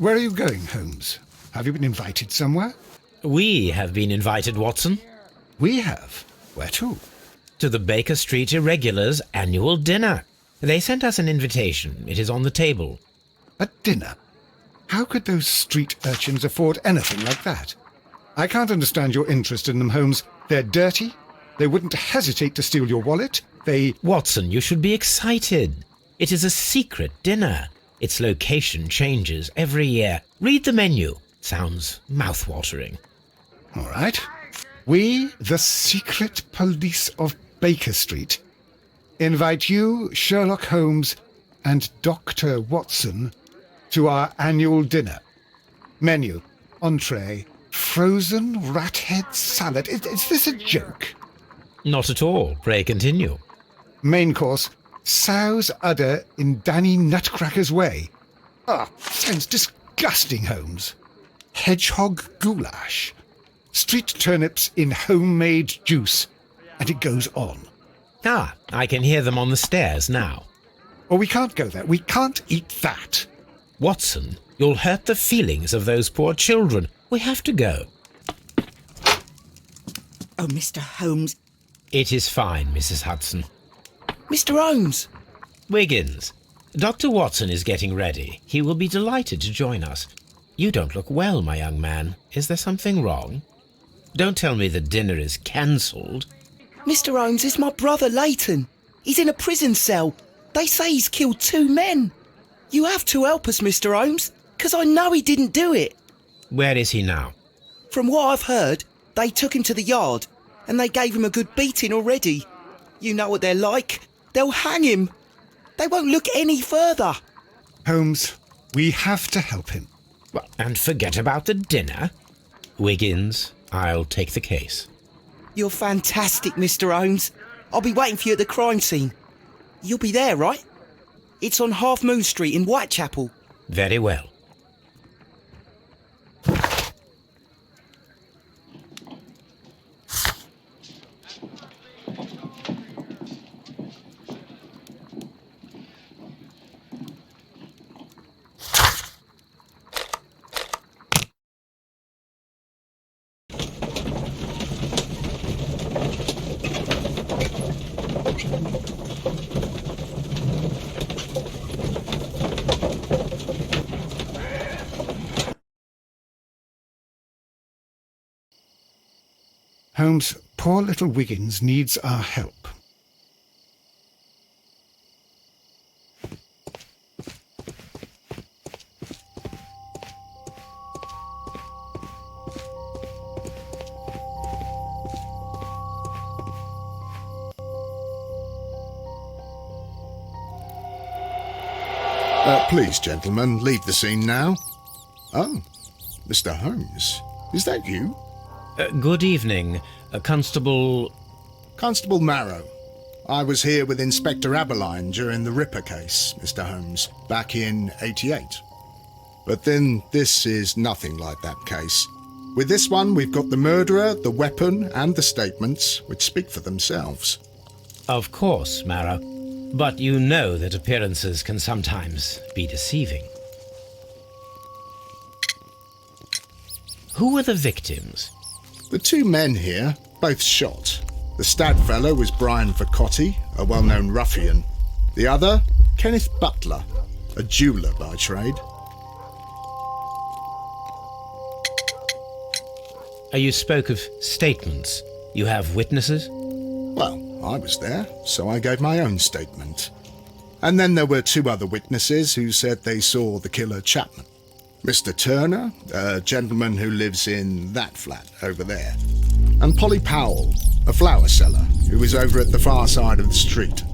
Where are you going, Holmes? Have you been invited somewhere? We have been invited, Watson. We have. Where to? To the Baker Street Irregulars' annual dinner. They sent us an invitation. It is on the table. A dinner? How could those street urchins afford anything like that? I can't understand your interest in them, Holmes. They're dirty. They wouldn't hesitate to steal your wallet. Watson, you should be excited. It is a secret dinner. Its location changes every year. Read the menu. Sounds mouth-watering. All right. We, the secret police of Baker Street, invite you, Sherlock Holmes, and Dr. Watson to our annual dinner. Menu, entree, frozen rat head salad. Is this a joke? Not at all. Pray continue. Main course, sow's udder in Danny Nutcracker's way. Sounds disgusting, Holmes. Hedgehog goulash. Street turnips in homemade juice. And it goes on. I can hear them on the stairs now. Oh, we can't go there. We can't eat that. Watson, you'll hurt the feelings of those poor children. We have to go. Oh, Mr. Holmes. It is fine, Mrs. Hudson. Mr. Holmes! Wiggins, Dr. Watson is getting ready. He will be delighted to join us. You don't look well, my young man. Is there something wrong? Don't tell me the dinner is cancelled. Mr. Holmes is my brother Leighton. He's in a prison cell. They say he's killed 2 men. You have to help us, Mr. Holmes, because I know he didn't do it. Where is he now? From what I've heard, they took him to the yard, and they gave him a good beating already. You know what they're like. They'll hang him. They won't look any further. Holmes, we have to help him. Well, and forget about the dinner. Wiggins, I'll take the case. You're fantastic, Mr. Holmes. I'll be waiting for you at the crime scene. You'll be there, right? It's on Half Moon Street in Whitechapel. Very well. Holmes, poor little Wiggins needs our help. Please, gentlemen, leave the scene now. Oh, Mr. Holmes, is that you? Good evening, Constable... Constable Marrow. I was here with Inspector Aberline during the Ripper case, Mr. Holmes, back in '88. But then this is nothing like that case. With this one, we've got the murderer, the weapon, and the statements, which speak for themselves. Of course, Marrow. But you know that appearances can sometimes be deceiving. Who were the victims? The 2 men here, both shot. The stout fellow was Brian Vacotti, a well-known ruffian. The other, Kenneth Butler, a jeweller by trade. You spoke of statements. You have witnesses? Well, I was there, so I gave my own statement. And then there were 2 other witnesses who said they saw the killer Chapman. Mr. Turner, a gentleman who lives in that flat over there. And Polly Powell, a flower seller, who is over at the far side of the street.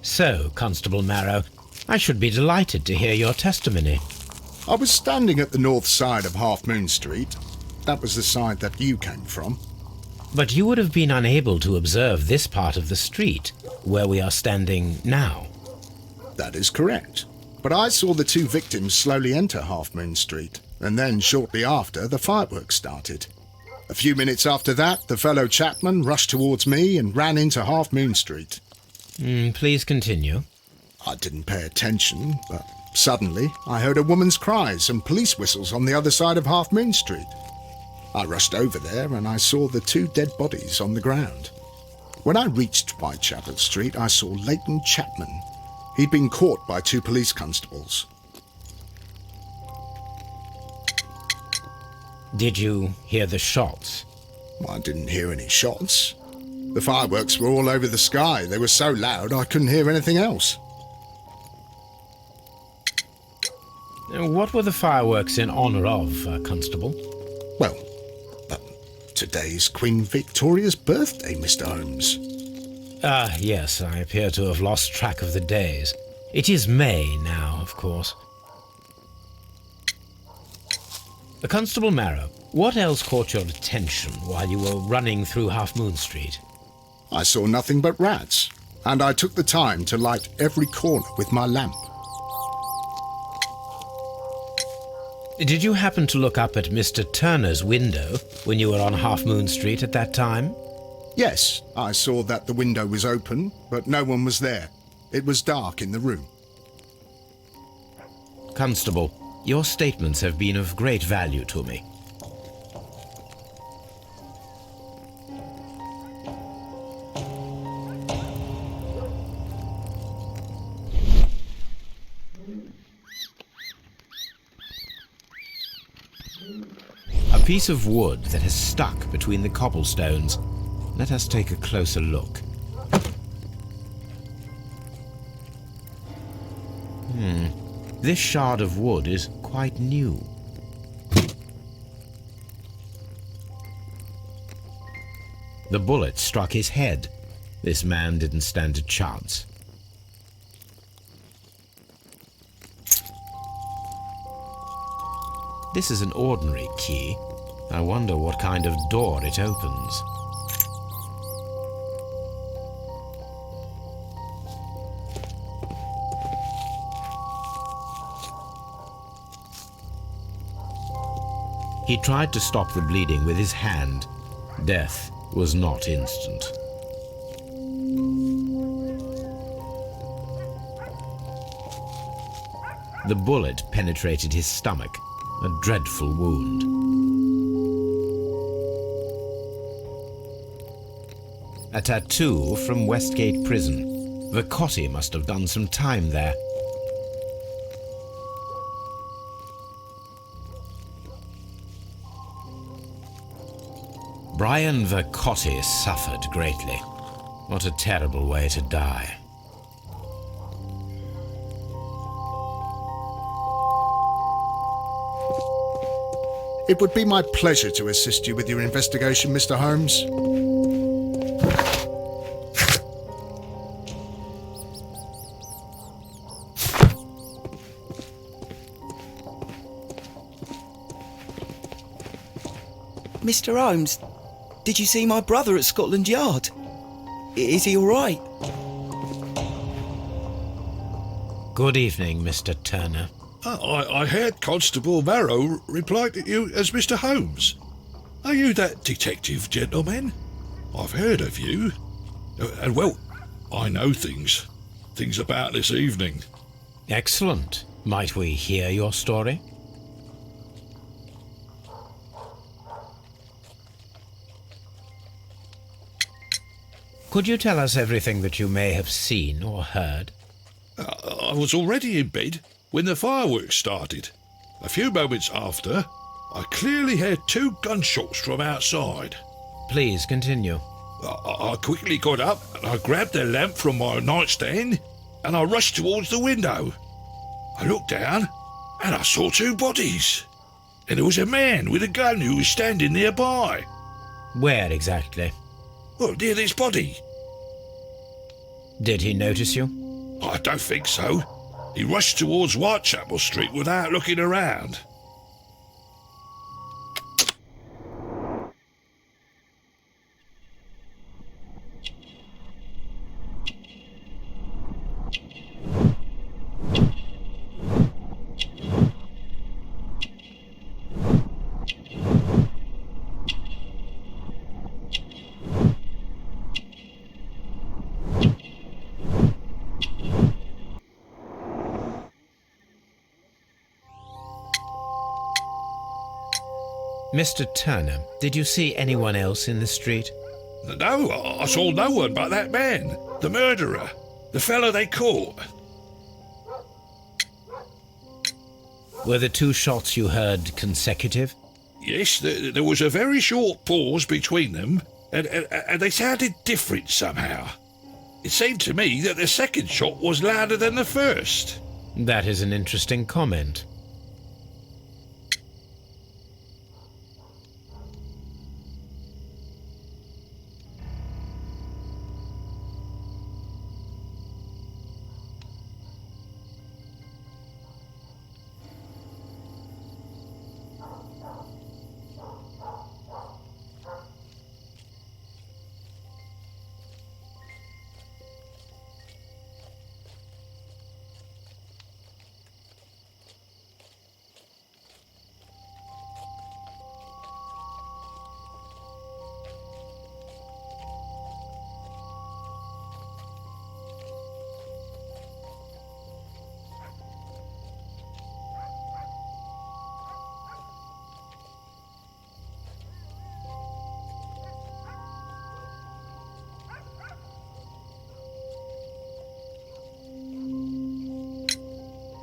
So, Constable Marrow, I should be delighted to hear your testimony. I was standing at the north side of Half Moon Street. That was the side that you came from. But you would have been unable to observe this part of the street, where we are standing now. That is correct. But I saw the 2 victims slowly enter Half Moon Street, and then shortly after, the fireworks started. A few minutes after that, the fellow Chapman rushed towards me and ran into Half Moon Street. Please continue. I didn't pay attention, but suddenly I heard a woman's cries and police whistles on the other side of Half Moon Street. I rushed over there and I saw the 2 dead bodies on the ground. When I reached Whitechapel Street, I saw Leighton Chapman. He'd been caught by 2 police constables. Did you hear the shots? I didn't hear any shots. The fireworks were all over the sky. They were so loud I couldn't hear anything else. What were the fireworks in honour of, Constable? Well, today's Queen Victoria's birthday, Mr. Holmes. Ah, yes, I appear to have lost track of the days. It is May now, of course. Constable Marrow, what else caught your attention while you were running through Half Moon Street? I saw nothing but rats, and I took the time to light every corner with my lamp. Did you happen to look up at Mr. Turner's window when you were on Half Moon Street at that time? Yes, I saw that the window was open, but no one was there. It was dark in the room. Constable, your statements have been of great value to me. A piece of wood that has stuck between the cobblestones. Let us take a closer look. This shard of wood is quite new. The bullet struck his head. This man didn't stand a chance. This is an ordinary key. I wonder what kind of door it opens. He tried to stop the bleeding with his hand. Death was not instant. The bullet penetrated his stomach, a dreadful wound. A tattoo from Westgate Prison. Vicotti must have done some time there. Brian Vicotti suffered greatly. What a terrible way to die. It would be my pleasure to assist you with your investigation, Mr. Holmes. Mr. Holmes, did you see my brother at Scotland Yard? Is he all right? Good evening, Mr. Turner. I heard Constable Marrow reply to you as Mr. Holmes. Are you that detective gentleman? I've heard of you. And well, I know things about this evening. Excellent. Might we hear your story? Could you tell us everything that you may have seen or heard? I was already in bed when the fireworks started. A few moments after, I clearly heard 2 gunshots from outside. Please continue. I quickly got up and I grabbed the lamp from my nightstand and I rushed towards the window. I looked down and I saw 2 bodies. And there was a man with a gun who was standing nearby. Where exactly? Well, near this body. Did he notice you? I don't think so. He rushed towards Whitechapel Street without looking around. Mr. Turner, did you see anyone else in the street? No, I saw no one but that man, the murderer, the fellow they caught. Were the two shots you heard consecutive? Yes, there was a very short pause between them, and they sounded different somehow. It seemed to me that the second shot was louder than the first. That is an interesting comment.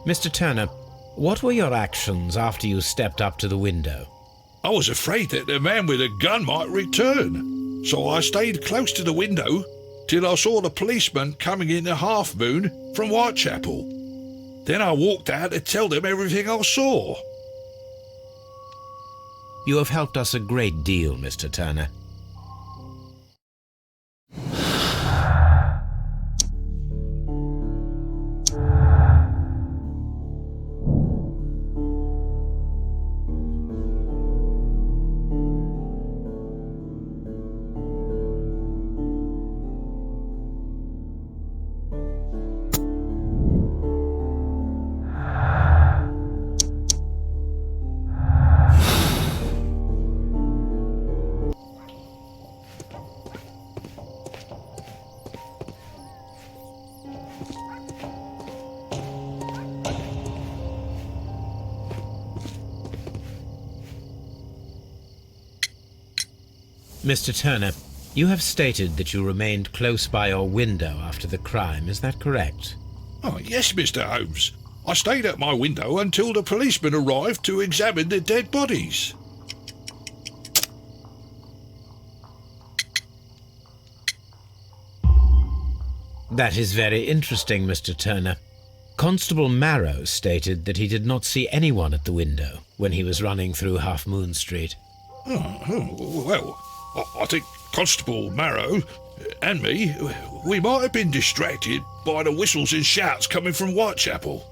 Mr. Turner, what were your actions after you stepped up to the window? I was afraid that the man with a gun might return, so I stayed close to the window till I saw the policeman coming in the half-moon from Whitechapel. Then I walked out to tell them everything I saw. You have helped us a great deal, Mr. Turner. Mr. Turner, you have stated that you remained close by your window after the crime, is that correct? Oh, yes, Mr. Holmes. I stayed at my window until the policeman arrived to examine the dead bodies. That is very interesting, Mr. Turner. Constable Marrow stated that he did not see anyone at the window when he was running through Half Moon Street. Well, I think Constable Marrow and me, we might have been distracted by the whistles and shouts coming from Whitechapel.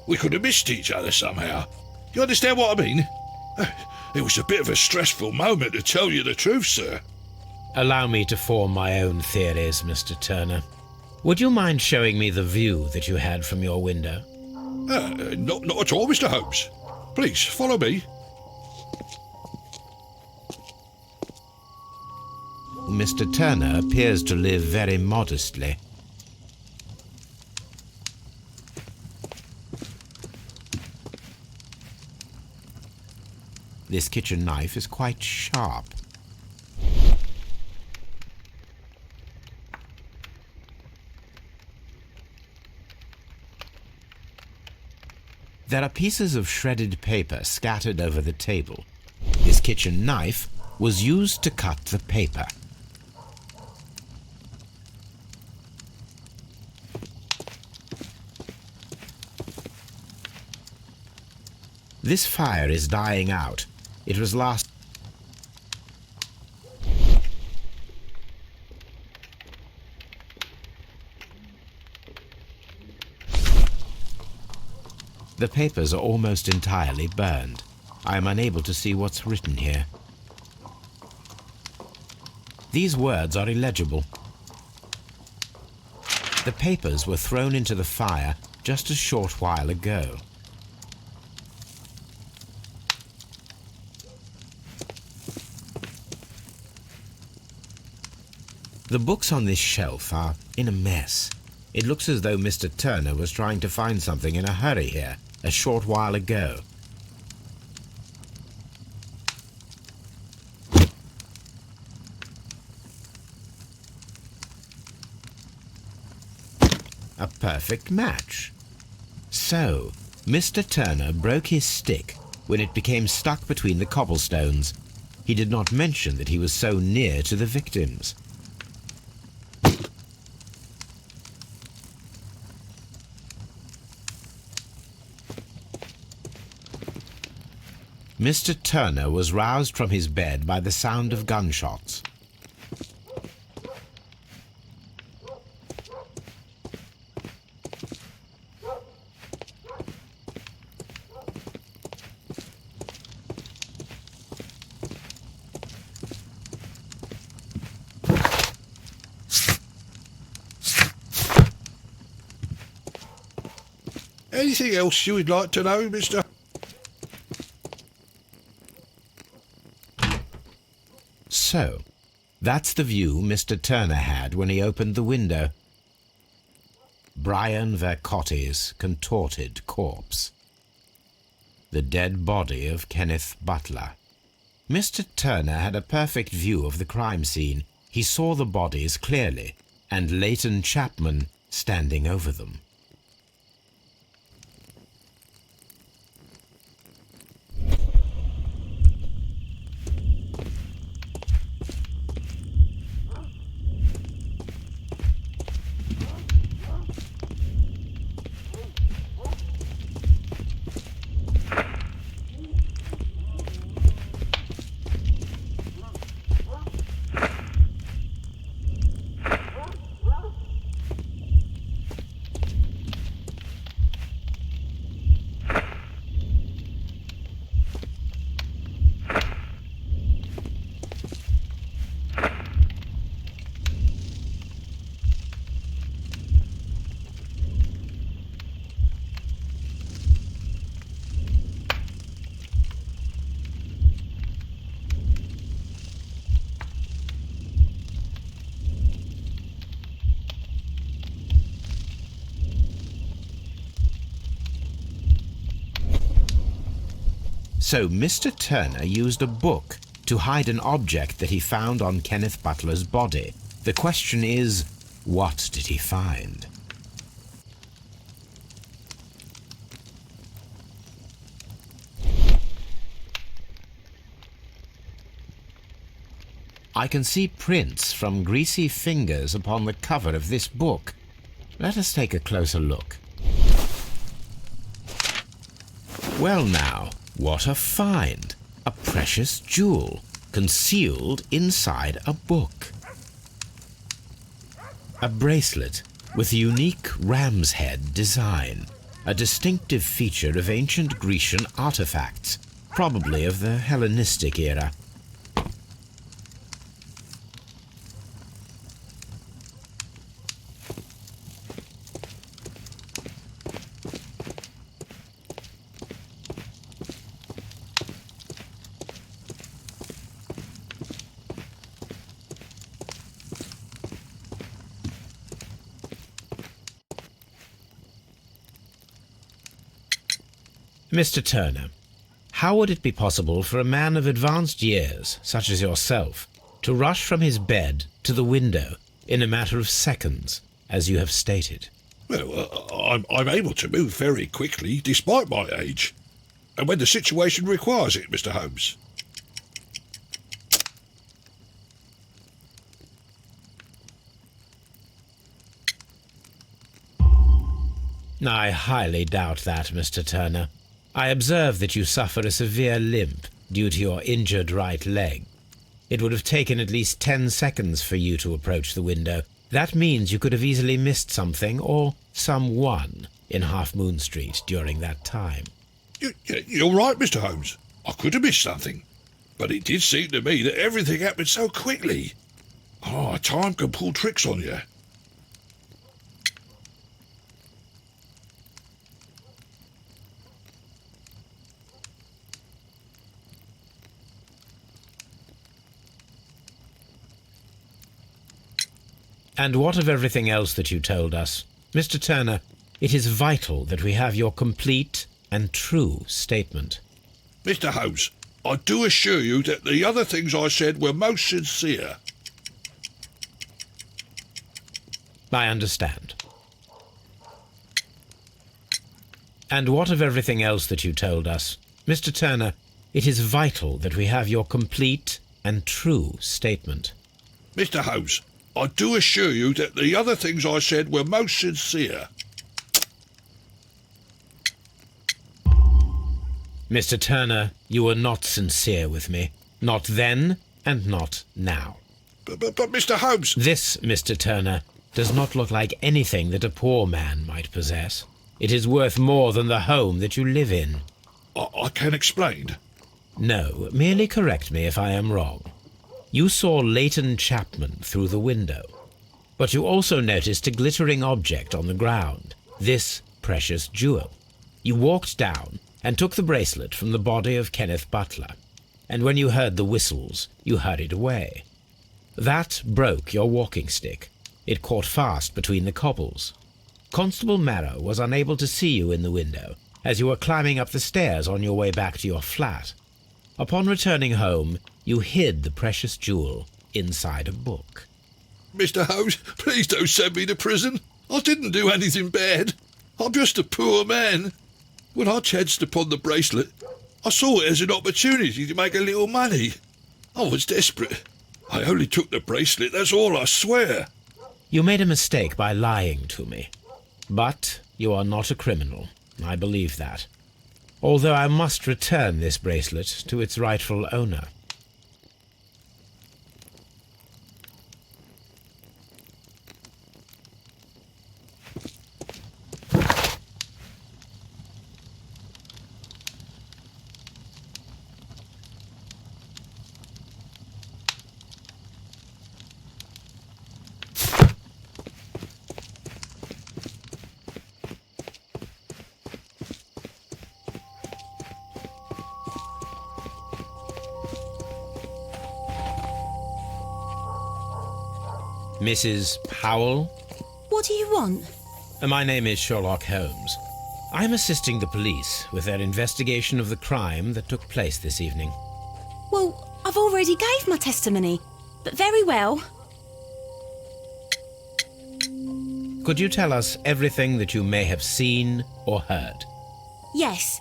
We could have missed each other somehow. You understand what I mean? It was a bit of a stressful moment, to tell you the truth, sir. Allow me to form my own theories, Mr. Turner. Would you mind showing me the view that you had from your window? Not at all, Mr. Holmes. Please, follow me. Mr. Turner appears to live very modestly. This kitchen knife is quite sharp. There are pieces of shredded paper scattered over the table. This kitchen knife was used to cut the paper. This fire is dying out. It was last... The papers are almost entirely burned. I am unable to see what's written here. These words are illegible. The papers were thrown into the fire just a short while ago. The books on this shelf are in a mess. It looks as though Mr. Turner was trying to find something in a hurry here a short while ago. A perfect match. So, Mr. Turner broke his stick when it became stuck between the cobblestones. He did not mention that he was so near to the victims. Mr. Turner was roused from his bed by the sound of gunshots. Anything else you would like to know, Mr. So, that's the view Mr. Turner had when he opened the window. Brian Vercotti's contorted corpse. The dead body of Kenneth Butler. Mr. Turner had a perfect view of the crime scene. He saw the bodies clearly, and Leighton Chapman standing over them. So Mr. Turner used a book to hide an object that he found on Kenneth Butler's body. The question is, what did he find? I can see prints from greasy fingers upon the cover of this book. Let us take a closer look. Well now, what a find! A precious jewel, concealed inside a book. A bracelet with a unique ram's head design, a distinctive feature of ancient Grecian artifacts, probably of the Hellenistic era. Mr. Turner, how would it be possible for a man of advanced years, such as yourself, to rush from his bed to the window in a matter of seconds, as you have stated? Well, I'm able to move very quickly, despite my age. And when the situation requires it, Mr. Holmes. I highly doubt that, Mr. Turner. I observe that you suffer a severe limp due to your injured right leg. It would have taken at least 10 seconds for you to approach the window. That means you could have easily missed something or someone in Half Moon Street during that time. You're right, Mr. Holmes. I could have missed something. But it did seem to me that everything happened so quickly. Time can pull tricks on you. And what of everything else that you told us? Mr. Turner, it is vital that we have your complete and true statement. Mr. Holmes, I do assure you that the other things I said were most sincere. I understand. And what of everything else that you told us? Mr. Turner, it is vital that we have your complete and true statement. Mr. Holmes, I do assure you that the other things I said were most sincere. Mr. Turner, you were not sincere with me. Not then, and not now. But Mr. Holmes... This, Mr. Turner, does not look like anything that a poor man might possess. It is worth more than the home that you live in. I can explain. No, merely correct me if I am wrong. You saw Leighton Chapman through the window, but you also noticed a glittering object on the ground, this precious jewel. You walked down and took the bracelet from the body of Kenneth Butler, and when you heard the whistles, you hurried away. That broke your walking stick. It caught fast between the cobbles. Constable Marrow was unable to see you in the window as you were climbing up the stairs on your way back to your flat. Upon returning home, you hid the precious jewel inside a book. Mr. Holmes, please don't send me to prison. I didn't do anything bad. I'm just a poor man. When I chanced upon the bracelet, I saw it as an opportunity to make a little money. I was desperate. I only took the bracelet, that's all, I swear. You made a mistake by lying to me. But you are not a criminal. I believe that. Although I must return this bracelet to its rightful owner. Mrs. Powell? What do you want? My name is Sherlock Holmes. I'm assisting the police with their investigation of the crime that took place this evening. Well, I've already gave my testimony, but very well. Could you tell us everything that you may have seen or heard? Yes.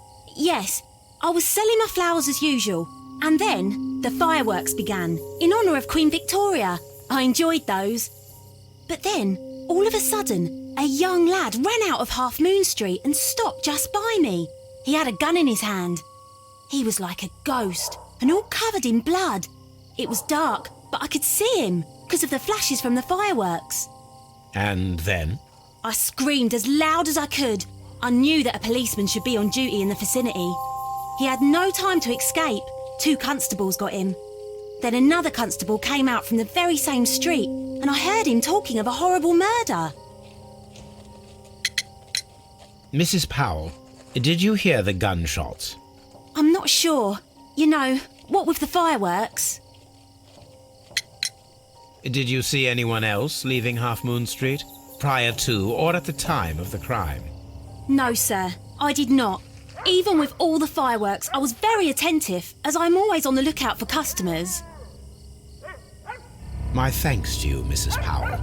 I was selling my flowers as usual, and then the fireworks began, in honour of Queen Victoria. I enjoyed those. But then, all of a sudden, a young lad ran out of Half Moon Street and stopped just by me. He had a gun in his hand. He was like a ghost, and all covered in blood. It was dark, but I could see him, because of the flashes from the fireworks. And then? I screamed as loud as I could. I knew that a policeman should be on duty in the vicinity. He had no time to escape. 2 constables got him. Then another constable came out from the very same street, and I heard him talking of a horrible murder. Mrs. Powell, did you hear the gunshots? I'm not sure. You know, what with the fireworks? Did you see anyone else leaving Half Moon Street, prior to or at the time of the crime? No, sir, I did not. Even with all the fireworks, I was very attentive, as I'm always on the lookout for customers. My thanks to you, Mrs. Powell.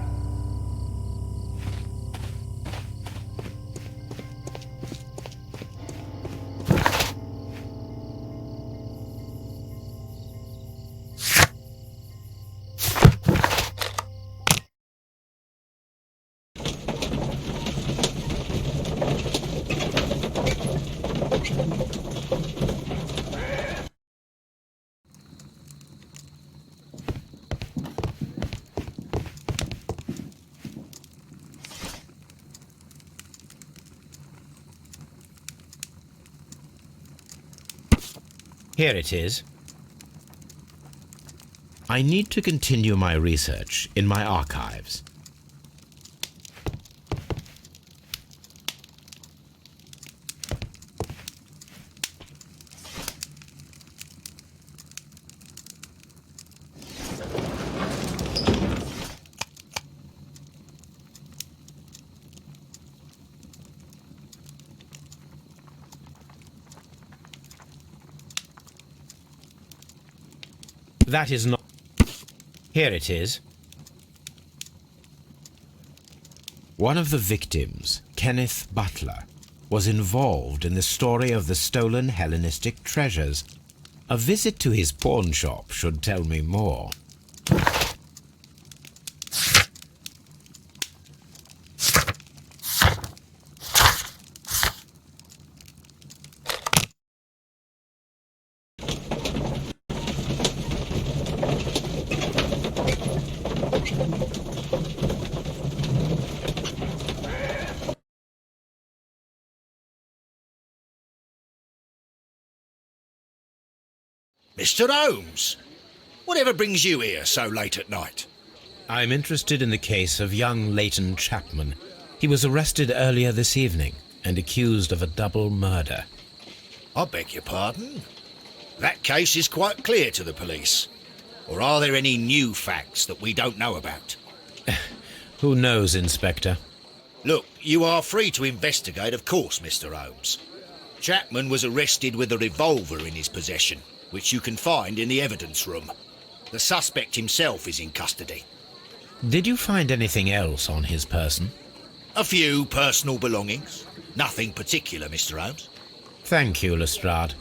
Here it is. I need to continue my research in my archives. That is not... Here it is. One of the victims, Kenneth Butler, was involved in the story of the stolen Hellenistic treasures. A visit to his pawn shop should tell me more. Mr. Holmes, whatever brings you here so late at night? I'm interested in the case of young Leighton Chapman. He was arrested earlier this evening and accused of a double murder. I beg your pardon? That case is quite clear to the police. Or are there any new facts that we don't know about? Who knows, Inspector? Look, you are free to investigate, of course, Mr. Holmes. Chapman was arrested with a revolver in his possession, which you can find in the evidence room. The suspect himself is in custody. Did you find anything else on his person? A few personal belongings. Nothing particular, Mr. Holmes. Thank you, Lestrade.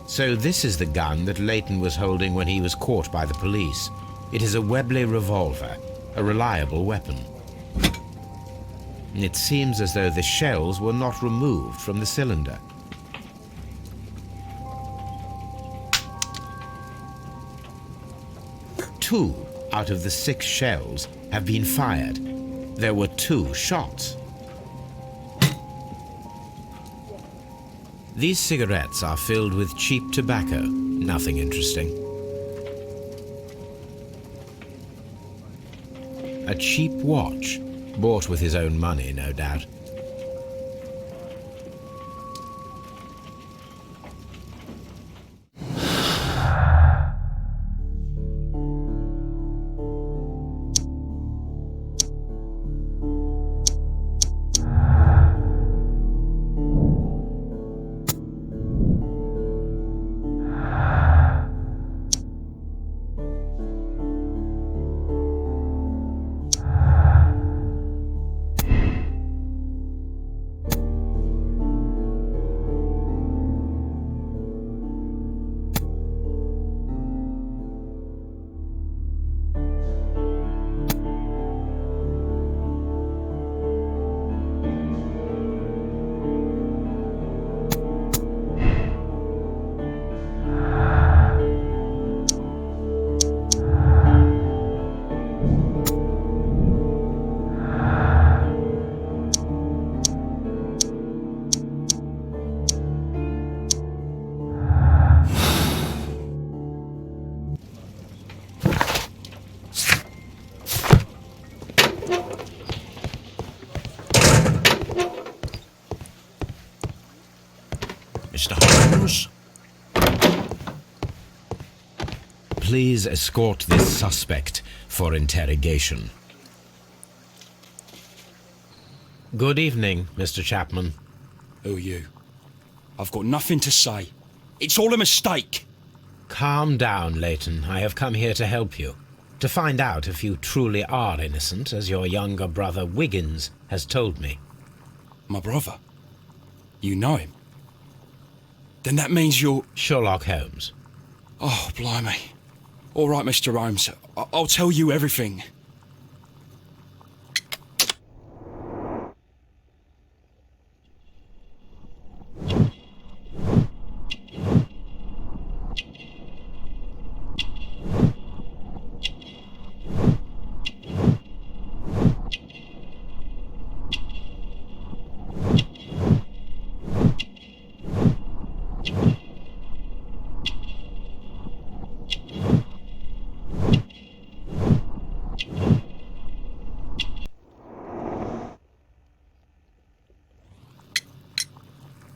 So this is the gun that Leighton was holding when he was caught by the police. It is a Webley revolver, a reliable weapon. It seems as though the shells were not removed from the cylinder. Two out of the 6 shells have been fired. There were 2 shots. These cigarettes are filled with cheap tobacco. Nothing interesting. A cheap watch, bought with his own money, no doubt. Mr. Holmes? Please escort this suspect for interrogation. Good evening, Mr. Chapman. Who are you? I've got nothing to say. It's all a mistake. Calm down, Leighton. I have come here to help you. To find out if you truly are innocent, as your younger brother Wiggins has told me. My brother? You know him? Then that means you're... Sherlock Holmes. Oh, blimey. All right, Mr. Holmes. I'll tell you everything.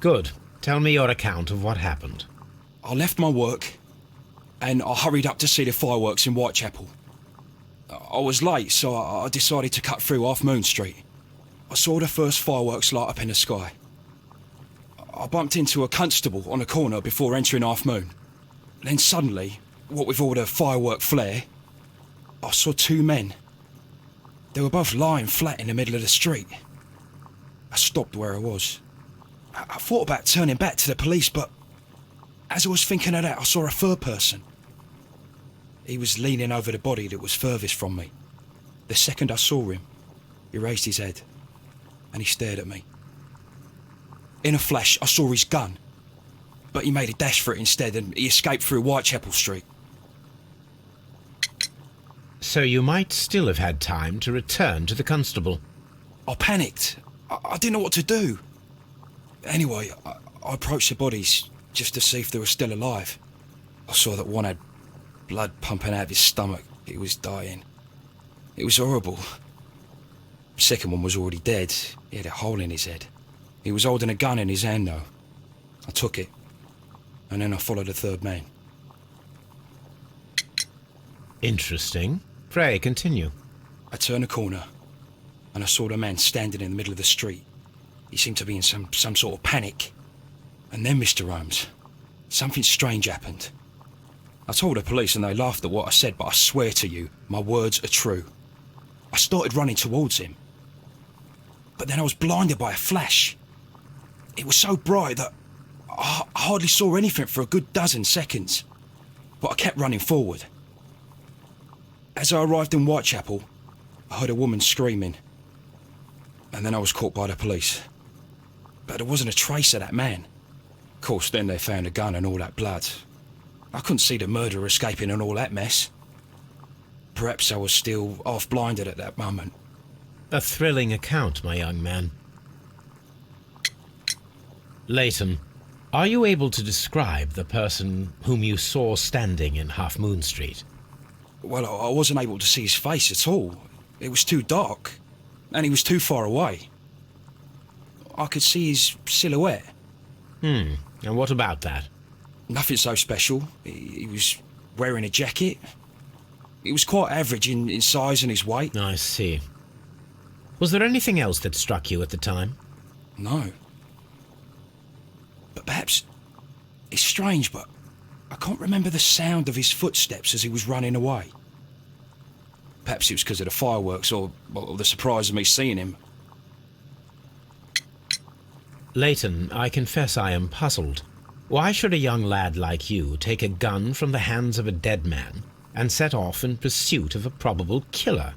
Good. Tell me your account of what happened. I left my work and I hurried up to see the fireworks in Whitechapel. I was late, so I decided to cut through Half Moon Street. I saw the first fireworks light up in the sky. I bumped into a constable on a corner before entering Half Moon. Then suddenly, what with all the firework flare, I saw two men. They were both lying flat in the middle of the street. I stopped where I was. I thought about turning back to the police, but as I was thinking of that, I saw a third person. He was leaning over the body that was furthest from me. The second I saw him, he raised his head and he stared at me. In a flash, I saw his gun, but he made a dash for it instead and he escaped through Whitechapel Street. So you might still have had time to return to the constable. I panicked. I didn't know what to do. Anyway, I approached the bodies just to see if they were still alive. I saw that one had blood pumping out of his stomach. He was dying. It was horrible. The second one was already dead. He had a hole in his head. He was holding a gun in his hand though. I took it, and then I followed the third man. Interesting. Pray, continue. I turned a corner, and I saw the man standing in the middle of the street. He seemed to be in some sort of panic. And then, Mr. Holmes, something strange happened. I told the police and they laughed at what I said, but I swear to you, my words are true. I started running towards him. But then I was blinded by a flash. It was so bright that I hardly saw anything for a good dozen seconds. But I kept running forward. As I arrived in Whitechapel, I heard a woman screaming. And then I was caught by the police. But there wasn't a trace of that man. Of course, then they found a gun and all that blood. I couldn't see the murderer escaping and all that mess. Perhaps I was still half-blinded at that moment. A thrilling account, my young man. Leighton, are you able to describe the person whom you saw standing in Half Moon Street? Well, I wasn't able to see his face at all. It was too dark, and he was too far away. I could see his silhouette. And what about that? Nothing so special. He was wearing a jacket. He was quite average in size and his weight. I see. Was there anything else that struck you at the time? No. But perhaps it's strange, but I can't remember the sound of his footsteps as he was running away. Perhaps it was because of the fireworks or the surprise of me seeing him. Leighton, I confess I am puzzled. Why should a young lad like you take a gun from the hands of a dead man and set off in pursuit of a probable killer?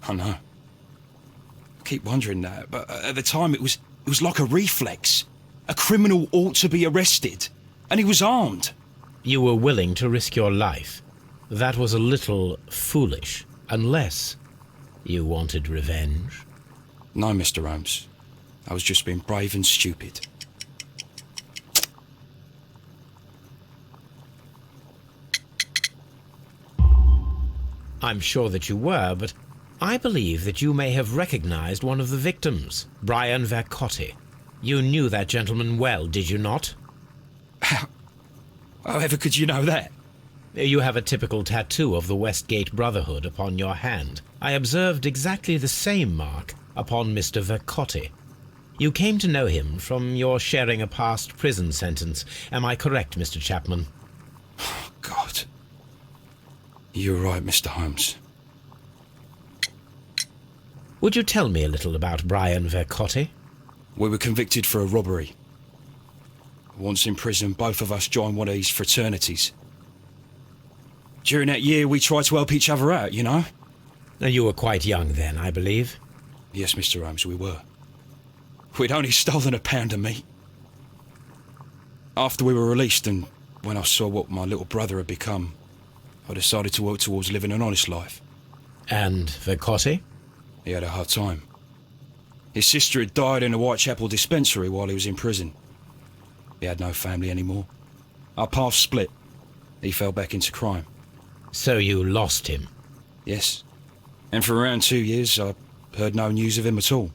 I know. I keep wondering that, but at the time it was like a reflex. A criminal ought to be arrested, and he was armed. You were willing to risk your life. That was a little foolish, unless you wanted revenge. No, Mr. Holmes. I was just being brave and stupid. I'm sure that you were, but I believe that you may have recognized one of the victims, Brian Vercotti. You knew that gentleman well, did you not? However could you know that? You have a typical tattoo of the Westgate Brotherhood upon your hand. I observed exactly the same mark upon Mr. Vercotti. You came to know him from your sharing a past prison sentence. Am I correct, Mr. Chapman? Oh, God. You're right, Mr. Holmes. Would you tell me a little about Brian Vercotti? We were convicted for a robbery. Once in prison, both of us joined one of these fraternities. During that year, we tried to help each other out, you know? You were quite young then, I believe. Yes, Mr. Holmes, we were. We'd only stolen a pound of meat. After we were released and when I saw what my little brother had become, I decided to work towards living an honest life. And Vercotti? He had a hard time. His sister had died in a Whitechapel dispensary while he was in prison. He had no family anymore. Our paths split. He fell back into crime. So you lost him? Yes. And for around 2 years, I heard no news of him at all.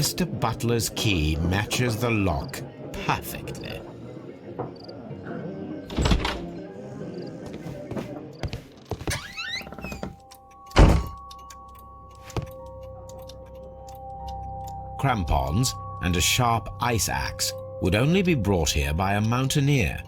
Mr. Butler's key matches the lock perfectly. Crampons and a sharp ice axe would only be brought here by a mountaineer.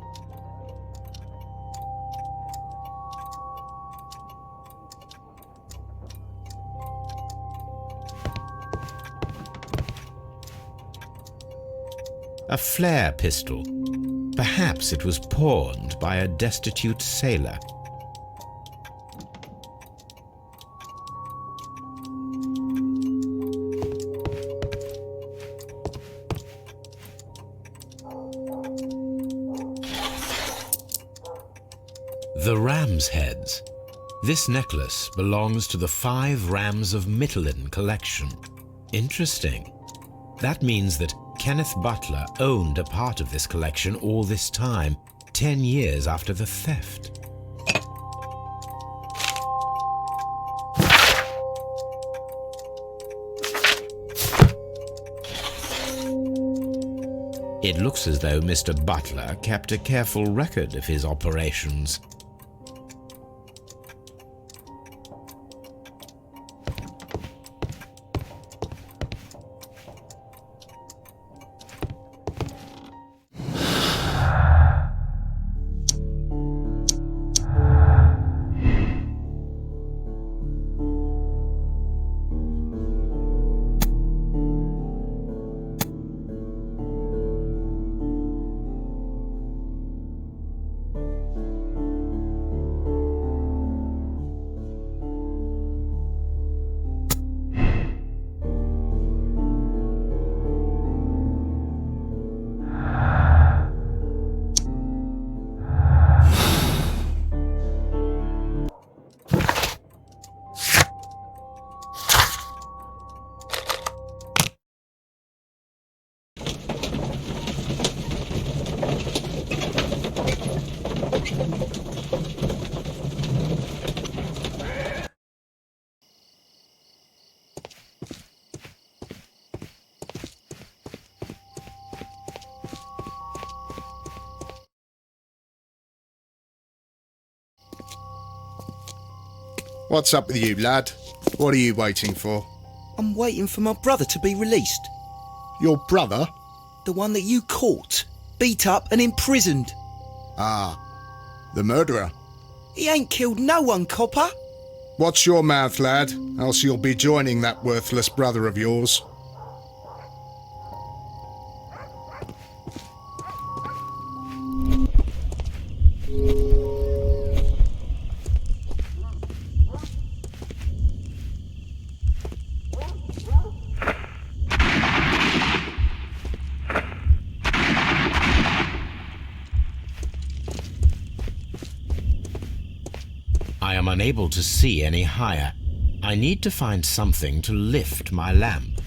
A flare pistol. Perhaps it was pawned by a destitute sailor. The ram's heads. This necklace belongs to the 5 Rams of Mittelin collection. Interesting. That means that Kenneth Butler owned a part of this collection all this time, 10 years after the theft. It looks as though Mr. Butler kept a careful record of his operations. What's up with you, lad? What are you waiting for? I'm waiting for my brother to be released. Your brother? The one that you caught, beat up and imprisoned. Ah, the murderer. He ain't killed no one, copper. Watch your mouth, lad, else you'll be joining that worthless brother of yours. I am unable to see any higher. I need to find something to lift my lamp.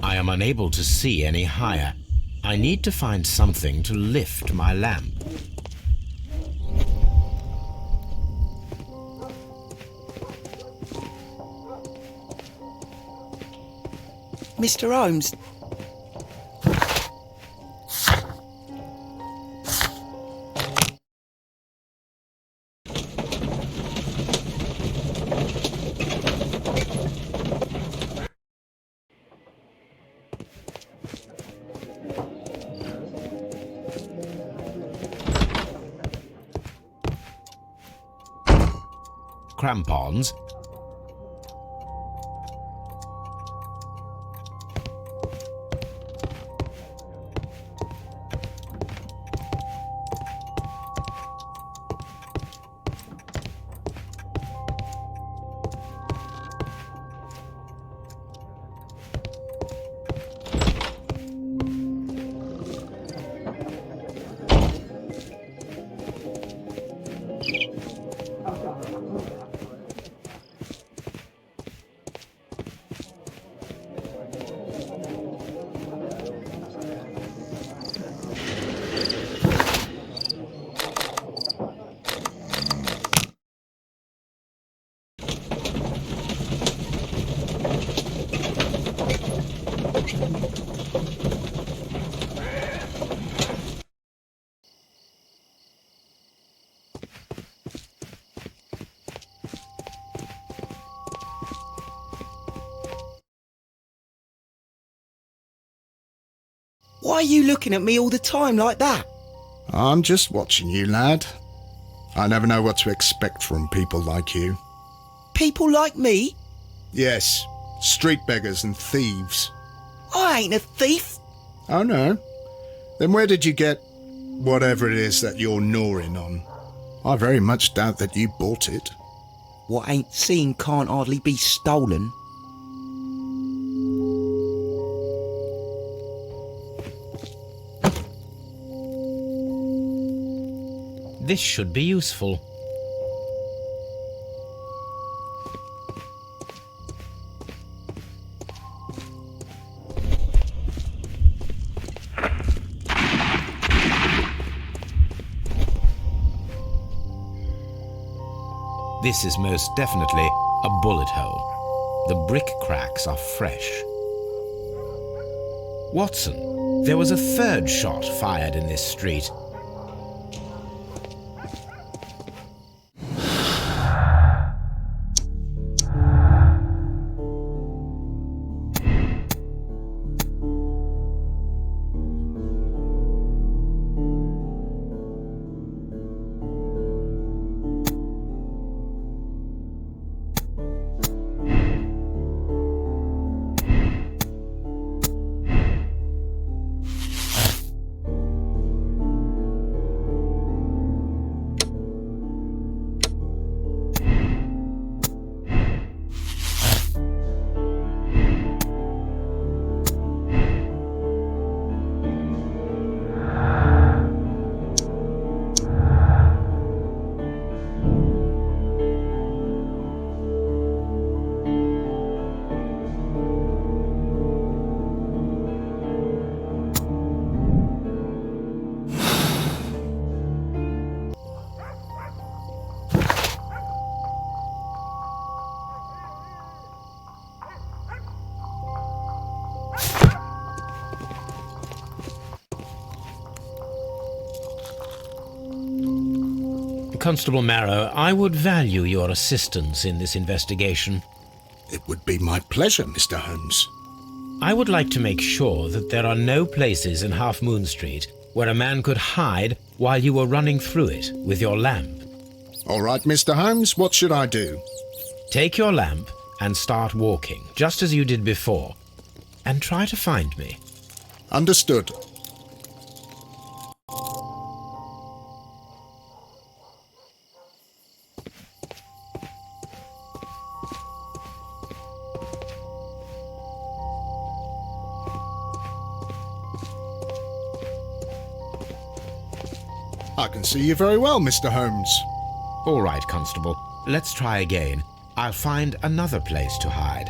I am unable to see any higher. I need to find something to lift my lamp. Mr. Holmes, Crampons, Why are you looking at me all the time like that? I'm just watching you, lad. I never know what to expect from people like you. People like me? Yes, street beggars and thieves. I ain't a thief. Oh no? Then where did you get whatever it is that you're gnawing on? I very much doubt that you bought it. What ain't seen can't hardly be stolen. This should be useful. This is most definitely a bullet hole. The brick cracks are fresh. Watson, there was a third shot fired in this street. Constable Marrow, I would value your assistance in this investigation. It would be my pleasure, Mr. Holmes. I would like to make sure that there are no places in Half Moon Street where a man could hide while you were running through it with your lamp. All right, Mr. Holmes, what should I do? Take your lamp and start walking, just as you did before, and try to find me. Understood. I can see you very well, Mr. Holmes. All right, Constable. Let's try again. I'll find another place to hide.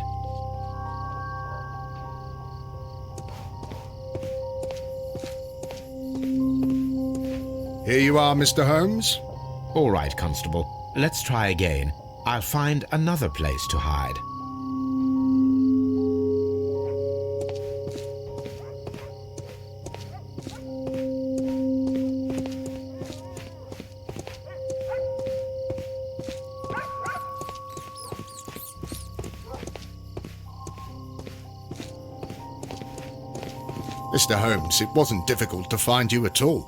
Here you are, Mr. Holmes. All right, Constable. Let's try again. I'll find another place to hide. Mr. Holmes, it wasn't difficult to find you at all.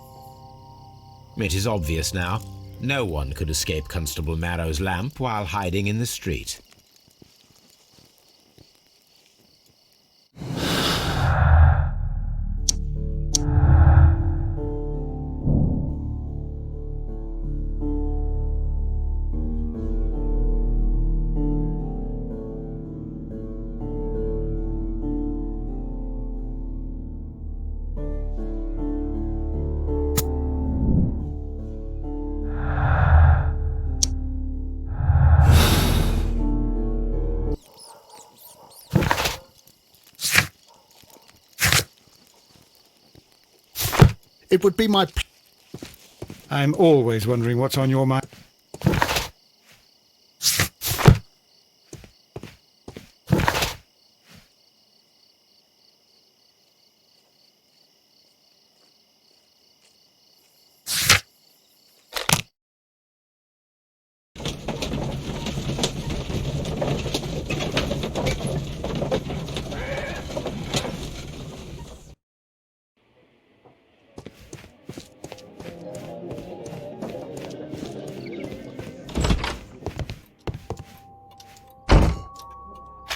It is obvious now. No one could escape Constable Marrow's lamp while hiding in the street. It would be my... I'm always wondering what's on your mind.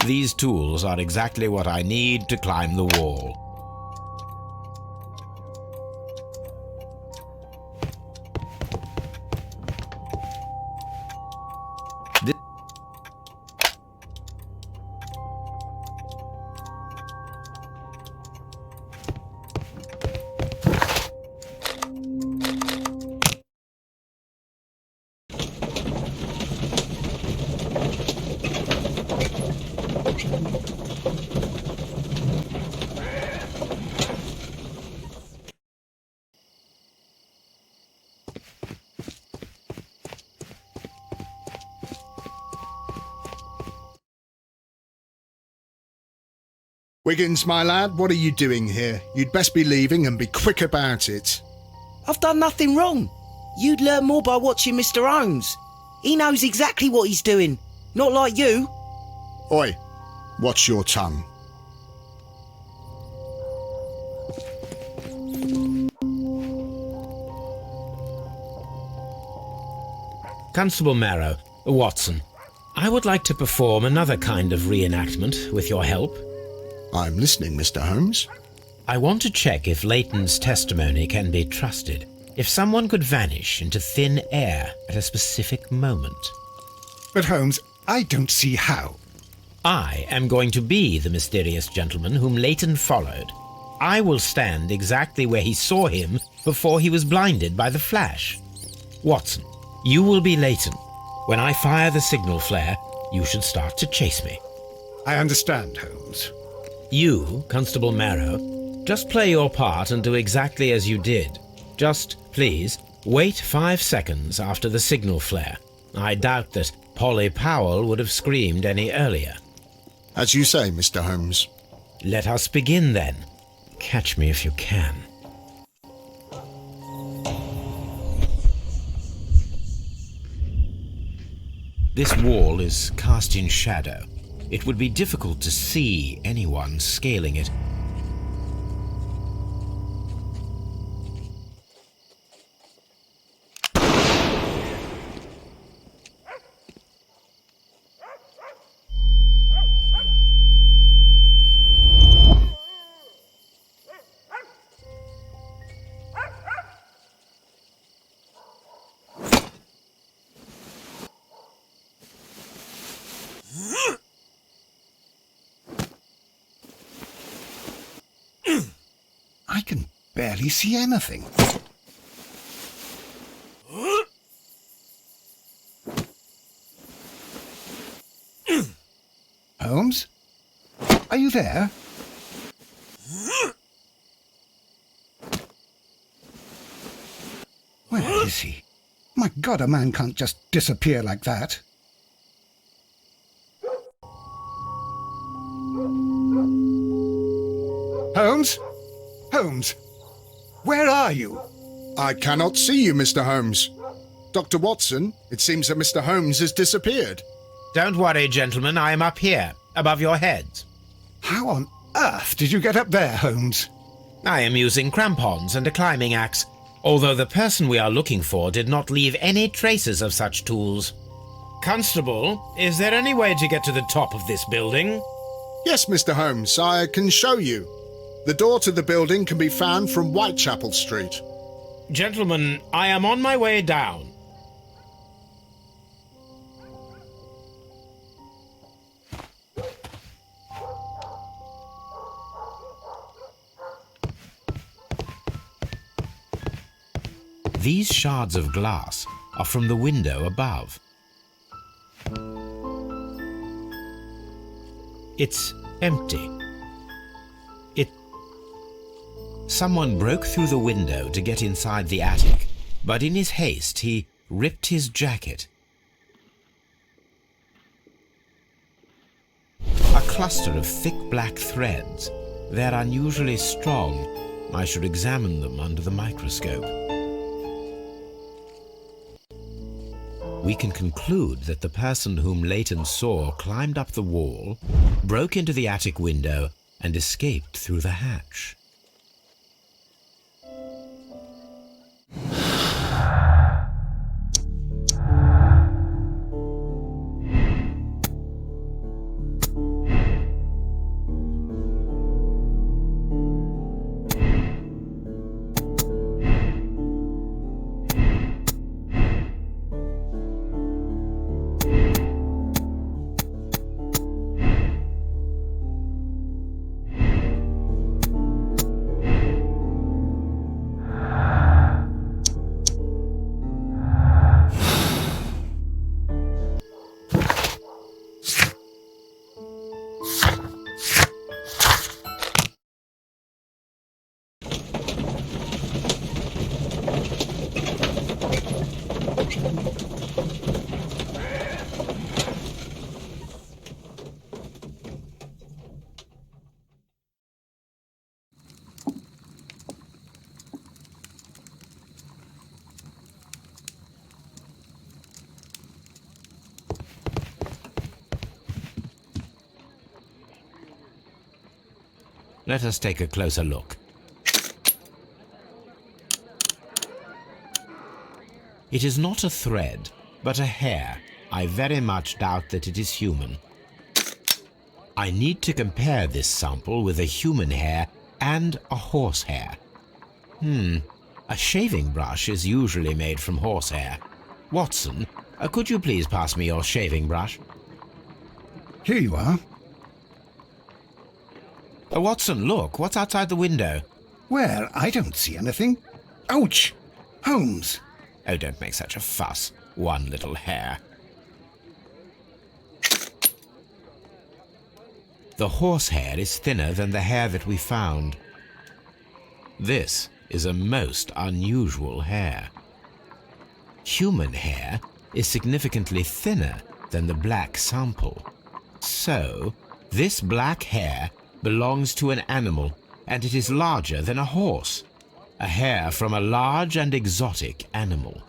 These tools are exactly what I need to climb the wall. Wiggins, my lad, what are you doing here? You'd best be leaving and be quick about it. I've done nothing wrong. You'd learn more by watching Mr. Holmes. He knows exactly what he's doing. Not like you. Oi, watch your tongue. Constable Marrow, Watson, I would like to perform another kind of reenactment with your help. I'm listening, Mr. Holmes. I want to check if Leighton's testimony can be trusted. If someone could vanish into thin air at a specific moment. But Holmes, I don't see how. I am going to be the mysterious gentleman whom Leighton followed. I will stand exactly where he saw him before he was blinded by the flash. Watson, you will be Leighton. When I fire the signal flare, you should start to chase me. I understand, Holmes. You, Constable Marrow, just play your part and do exactly as you did. Just, please, wait 5 seconds after the signal flare. I doubt that Polly Powell would have screamed any earlier. As you say, Mr. Holmes. Let us begin then. Catch me if you can. This wall is cast in shadow. It would be difficult to see anyone scaling it. I can barely see anything. Holmes? Are you there? Where is he? My God, a man can't just disappear like that. Holmes? Holmes, where are you? I cannot see you, Mr. Holmes. Dr. Watson, it seems that Mr. Holmes has disappeared. Don't worry, gentlemen, I am up here, above your heads. How on earth did you get up there, Holmes? I am using crampons and a climbing axe, although the person we are looking for did not leave any traces of such tools. Constable, is there any way to get to the top of this building? Yes, Mr. Holmes, I can show you. The door to the building can be found from Whitechapel Street. Gentlemen, I am on my way down. These shards of glass are from the window above. It's empty. Someone broke through the window to get inside the attic, but in his haste he ripped his jacket. A cluster of thick black threads. They're unusually strong. I should examine them under the microscope. We can conclude that the person whom Leighton saw climbed up the wall, broke into the attic window, and escaped through the hatch. Let us take a closer look. It is not a thread, but a hair. I very much doubt that it is human. I need to compare this sample with a human hair and a horse hair. A shaving brush is usually made from horsehair. Watson, could you please pass me your shaving brush? Here you are. Watson, look, what's outside the window? Where? I don't see anything. Ouch! Holmes! Oh, don't make such a fuss. One little hair. The horsehair is thinner than the hair that we found. This is a most unusual hair. Human hair is significantly thinner than the black sample. So, this black hair belongs to an animal, and it is larger than a horse. A hair from a large and exotic animal.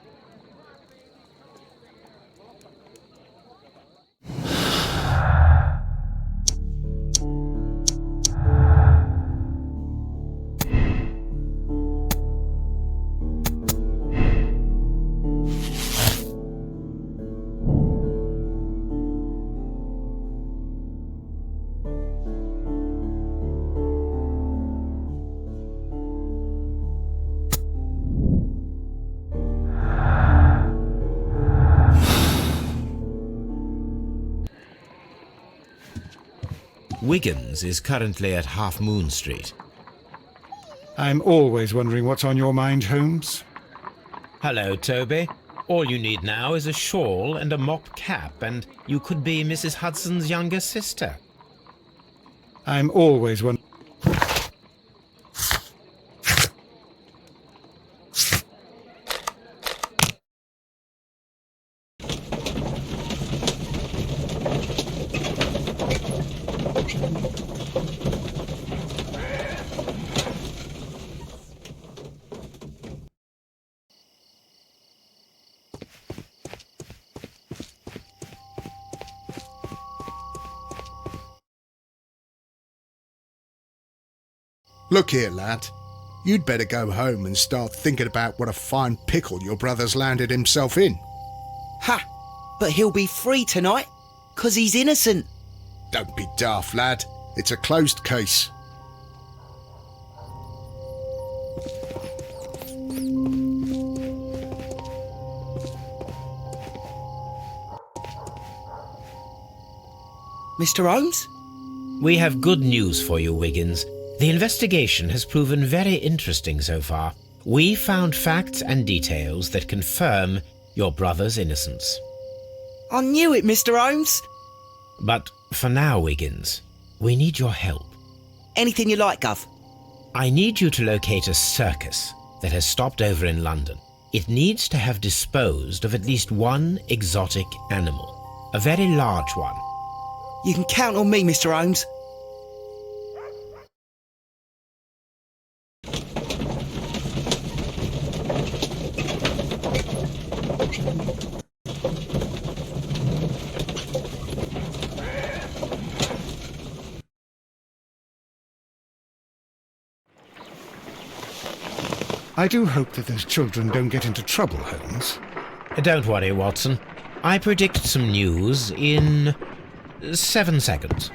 Wiggins is currently at Half Moon Street. I'm always wondering what's on your mind, Holmes. Hello, Toby. All you need now is a shawl and a mop cap, and you could be Mrs. Hudson's younger sister. I'm always wondering... Look here, lad. You'd better go home and start thinking about what a fine pickle your brother's landed himself in. Ha! But he'll be free tonight, 'cause he's innocent. Don't be daft, lad. It's a closed case. Mr. Holmes? We have good news for you, Wiggins. The investigation has proven very interesting so far. We found facts and details that confirm your brother's innocence. I knew it, Mr. Holmes. But for now, Wiggins, we need your help. Anything you like, Gov. I need you to locate a circus that has stopped over in London. It needs to have disposed of at least one exotic animal, a very large one. You can count on me, Mr. Holmes. I do hope that those children don't get into trouble, Holmes. Don't worry, Watson. I predict some news in 7 seconds.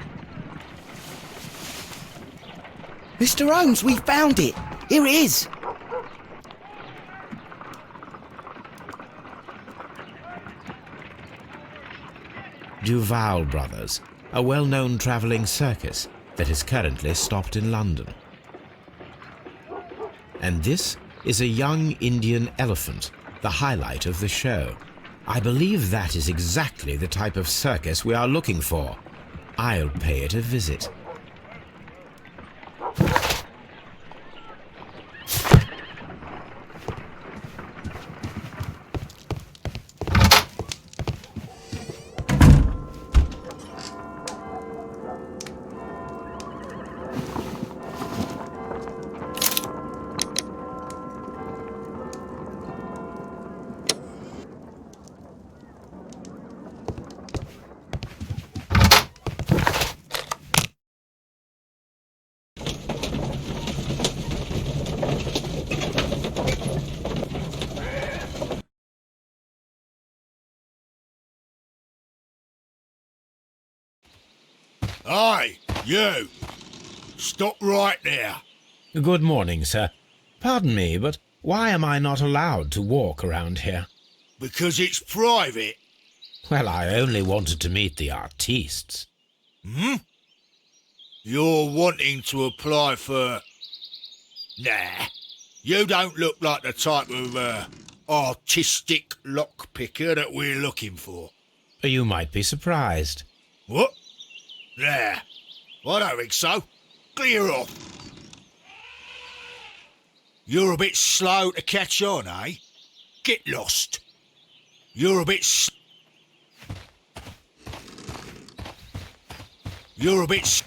Mr. Holmes, we found it. Here it is. Duval Brothers, a well-known travelling circus that is currently stopped in London. And this is a young Indian elephant, the highlight of the show. I believe that is exactly the type of circus we are looking for. I'll pay it a visit. Aye, you! Stop right there. Good morning, sir. Pardon me, but why am I not allowed to walk around here? Because it's private. Well, I only wanted to meet the artistes. You're wanting to apply for... Nah, you don't look like the type of artistic lockpicker that we're looking for. You might be surprised. What? Nah, I don't think so. Clear off. You're a bit slow to catch on, eh? Get lost. You're a bit You're a bit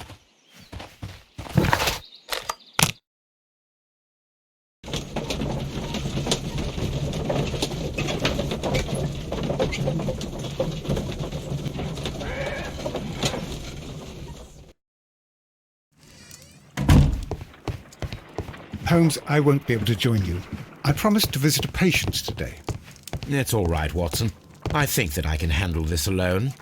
Holmes, I won't be able to join you. I promised to visit a patient today. It's all right, Watson. I think that I can handle this alone.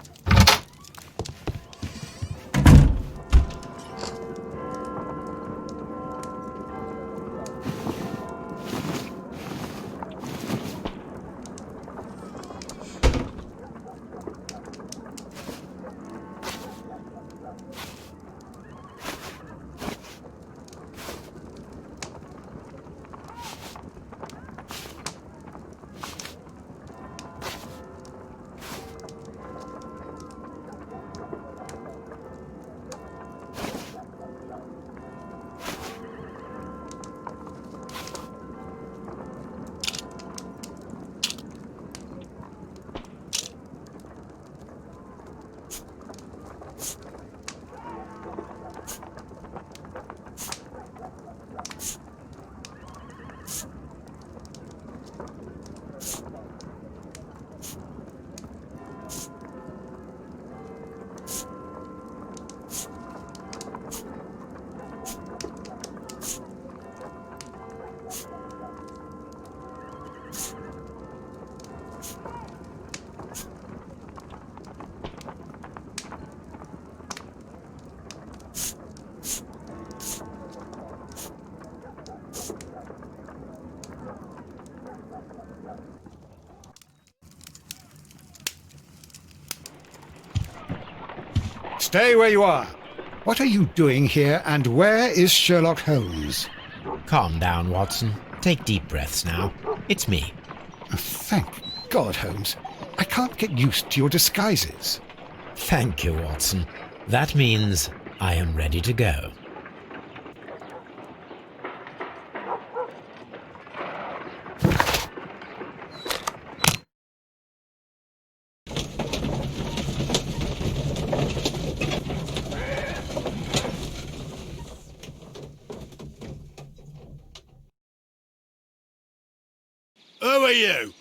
Stay where you are. What are you doing here, and where is Sherlock Holmes? Calm down, Watson. Take deep breaths now. It's me. Thank God, Holmes. I can't get used to your disguises. Thank you, Watson. That means I am ready to go. Who are you?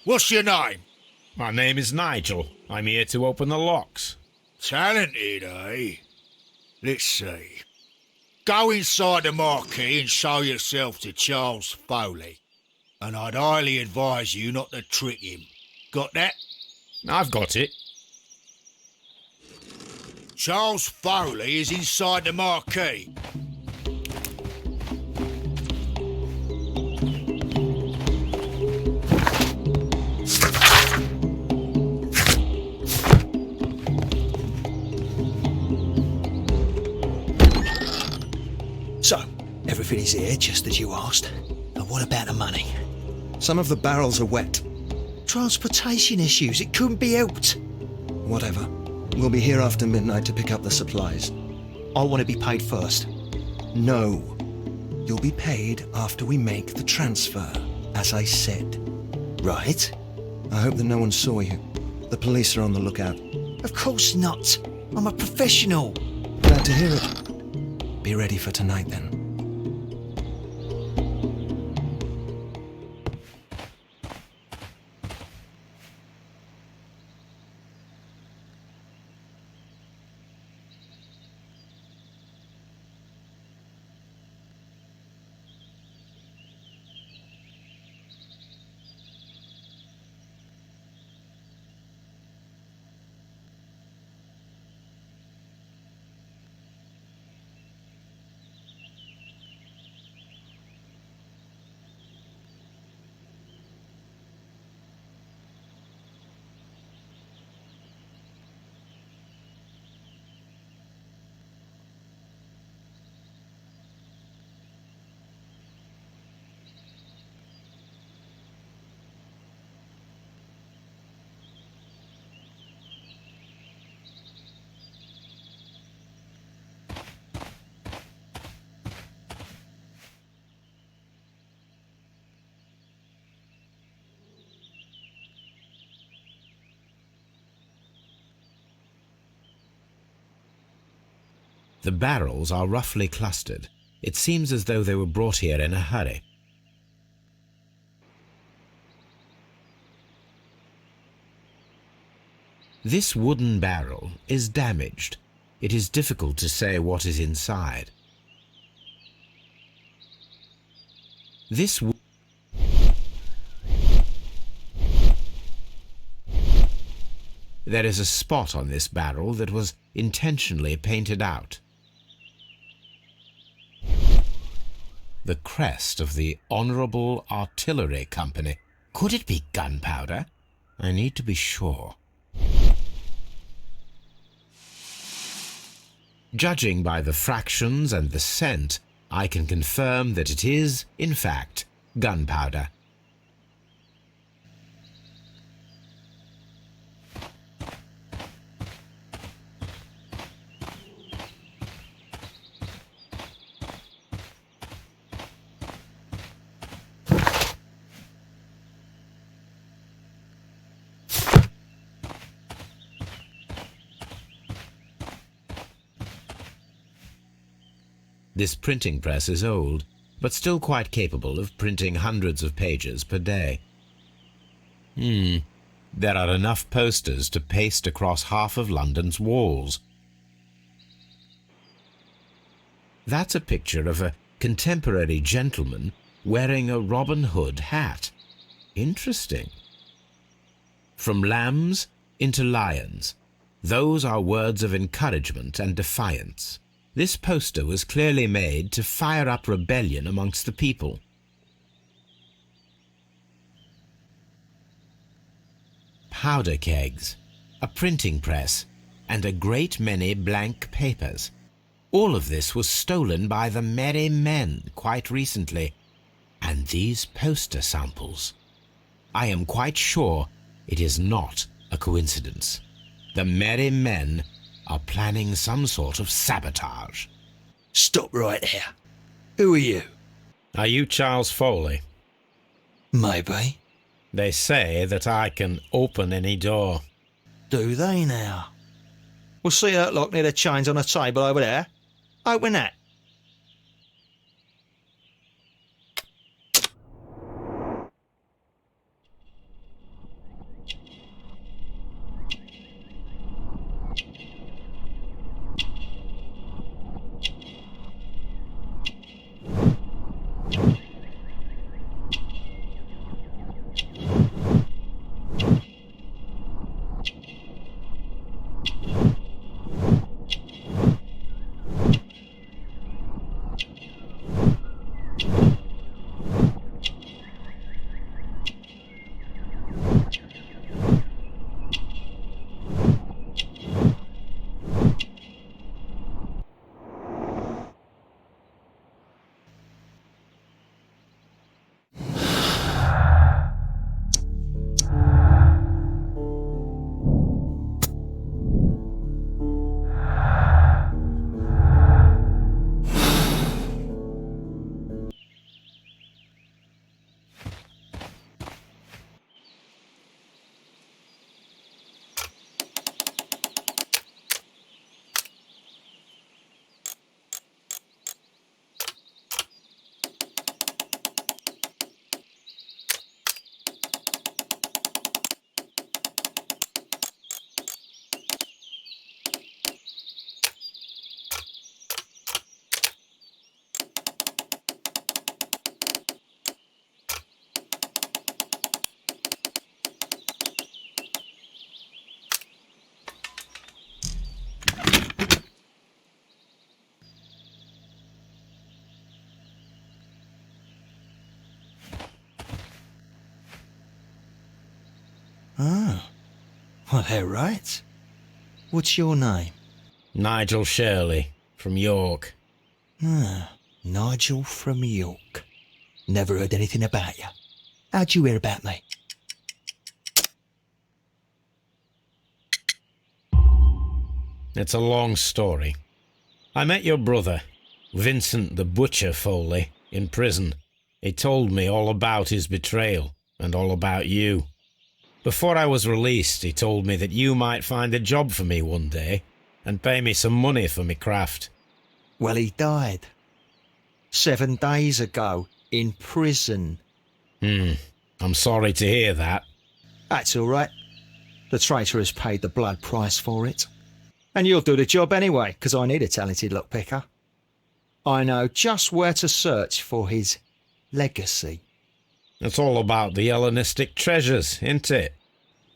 What's your name? My name is Nigel. I'm here to open the locks. Talented, eh? Let's see. Go inside the marquee and show yourself to Charles Foley. And I'd highly advise you not to trick him. Got that? I've got it. Charles Foley is inside the marquee. So, everything is here, just as you asked. And what about the money? Some of the barrels are wet. Transportation issues, it couldn't be helped. Whatever. We'll be here after midnight to pick up the supplies. I want to be paid first. No. You'll be paid after we make the transfer, as I said. Right? I hope that no one saw you. The police are on the lookout. Of course not. I'm a professional. Glad to hear it. Be ready for tonight, then. The barrels are roughly clustered. It seems as though they were brought here in a hurry. This wooden barrel is damaged. It is difficult to say what is inside. There is a spot on this barrel that was intentionally painted out. The crest of the Honourable Artillery Company. Could it be gunpowder? I need to be sure. Judging by the fractions and the scent, I can confirm that it is, in fact, gunpowder. This printing press is old, but still quite capable of printing hundreds of pages per day. There are enough posters to paste across half of London's walls. That's a picture of a contemporary gentleman wearing a Robin Hood hat. Interesting. From lambs into lions. Those are words of encouragement and defiance. This poster was clearly made to fire up rebellion amongst the people. Powder kegs, a printing press, and a great many blank papers. All of this was stolen by the Merry Men quite recently. And these poster samples. I am quite sure it is not a coincidence. The Merry Men are planning some sort of sabotage. Stop right there. Who are you? Are you Charles Foley? Maybe. They say that I can open any door. Do they now? We'll see that lock near the chains on the table over there. Open that. Oh. Well, they're right. What's your name? Nigel Shirley, from York. Ah, Nigel from York. Never heard anything about you. How'd you hear about me? It's a long story. I met your brother, Vincent the Butcher Foley, in prison. He told me all about his betrayal and all about you. Before I was released, he told me that you might find a job for me one day and pay me some money for me craft. Well, he died 7 days ago in prison. I'm sorry to hear that. That's all right. The traitor has paid the blood price for it. And you'll do the job anyway, 'cause I need a talented lockpicker. I know just where to search for his legacy. It's all about the Hellenistic treasures, isn't it?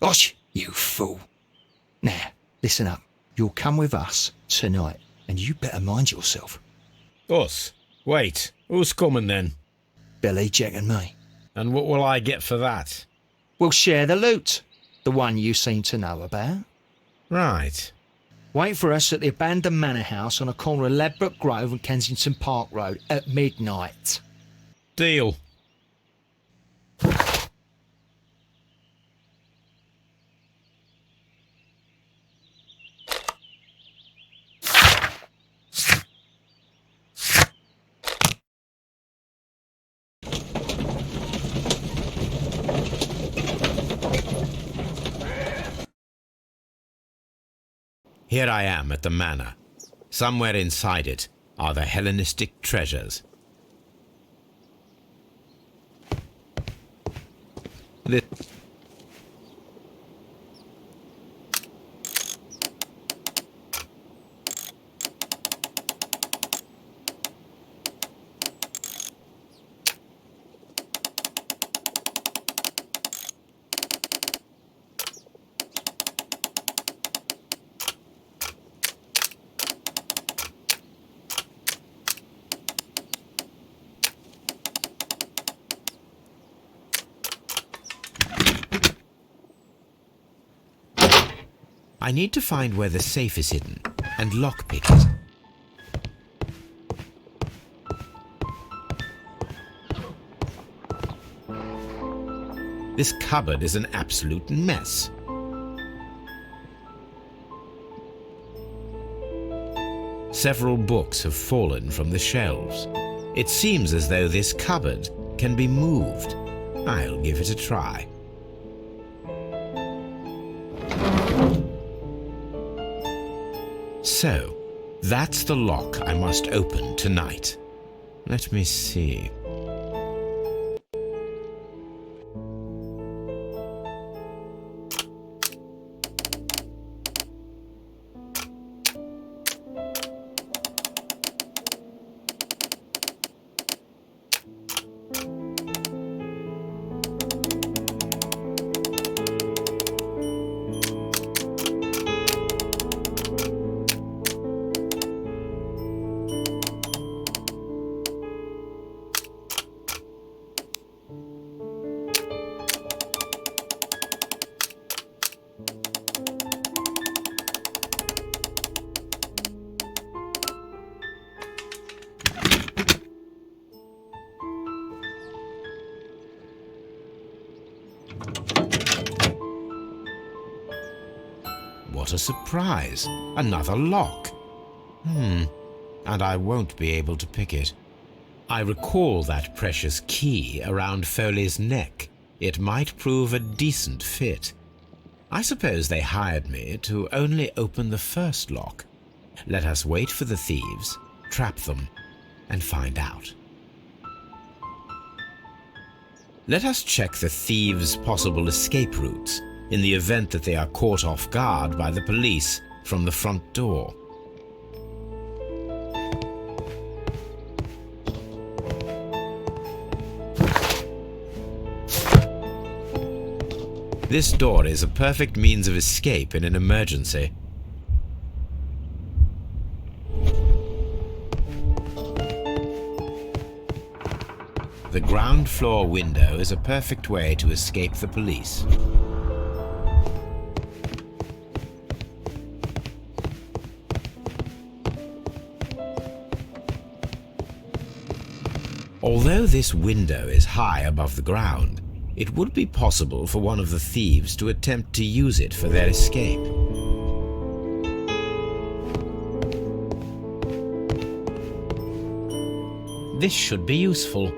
Osh, you fool. Now, listen up. You'll come with us tonight, and you better mind yourself. Us? Wait, who's coming then? Billy, Jack and me. And what will I get for that? We'll share the loot. The one you seem to know about. Right. Wait for us at the abandoned manor house on a corner of Ladbroke Grove and Kensington Park Road at midnight. Deal. Here I am at the manor. Somewhere inside it are the Hellenistic treasures. I need to find where the safe is hidden and lockpick it. This cupboard is an absolute mess. Several books have fallen from the shelves. It seems as though this cupboard can be moved. I'll give it a try. So, that's the lock I must open tonight. Let me see. What a surprise! Another lock. And I won't be able to pick it. I recall that precious key around Foley's neck. It might prove a decent fit. I suppose they hired me to only open the first lock. Let us wait for the thieves, trap them, and find out. Let us check the thieves' possible escape routes in the event that they are caught off guard by the police from the front door. This door is a perfect means of escape in an emergency. The ground floor window is a perfect way to escape the police. Although this window is high above the ground, it would be possible for one of the thieves to attempt to use it for their escape. This should be useful.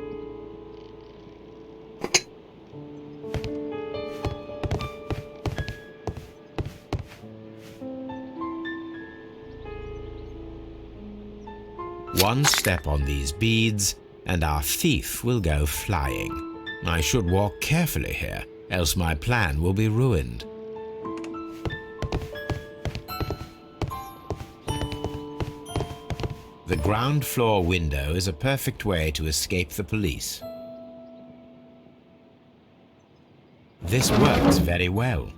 One step on these beads, and our thief will go flying. I should walk carefully here, else my plan will be ruined. The ground floor window is a perfect way to escape the police. This works very well.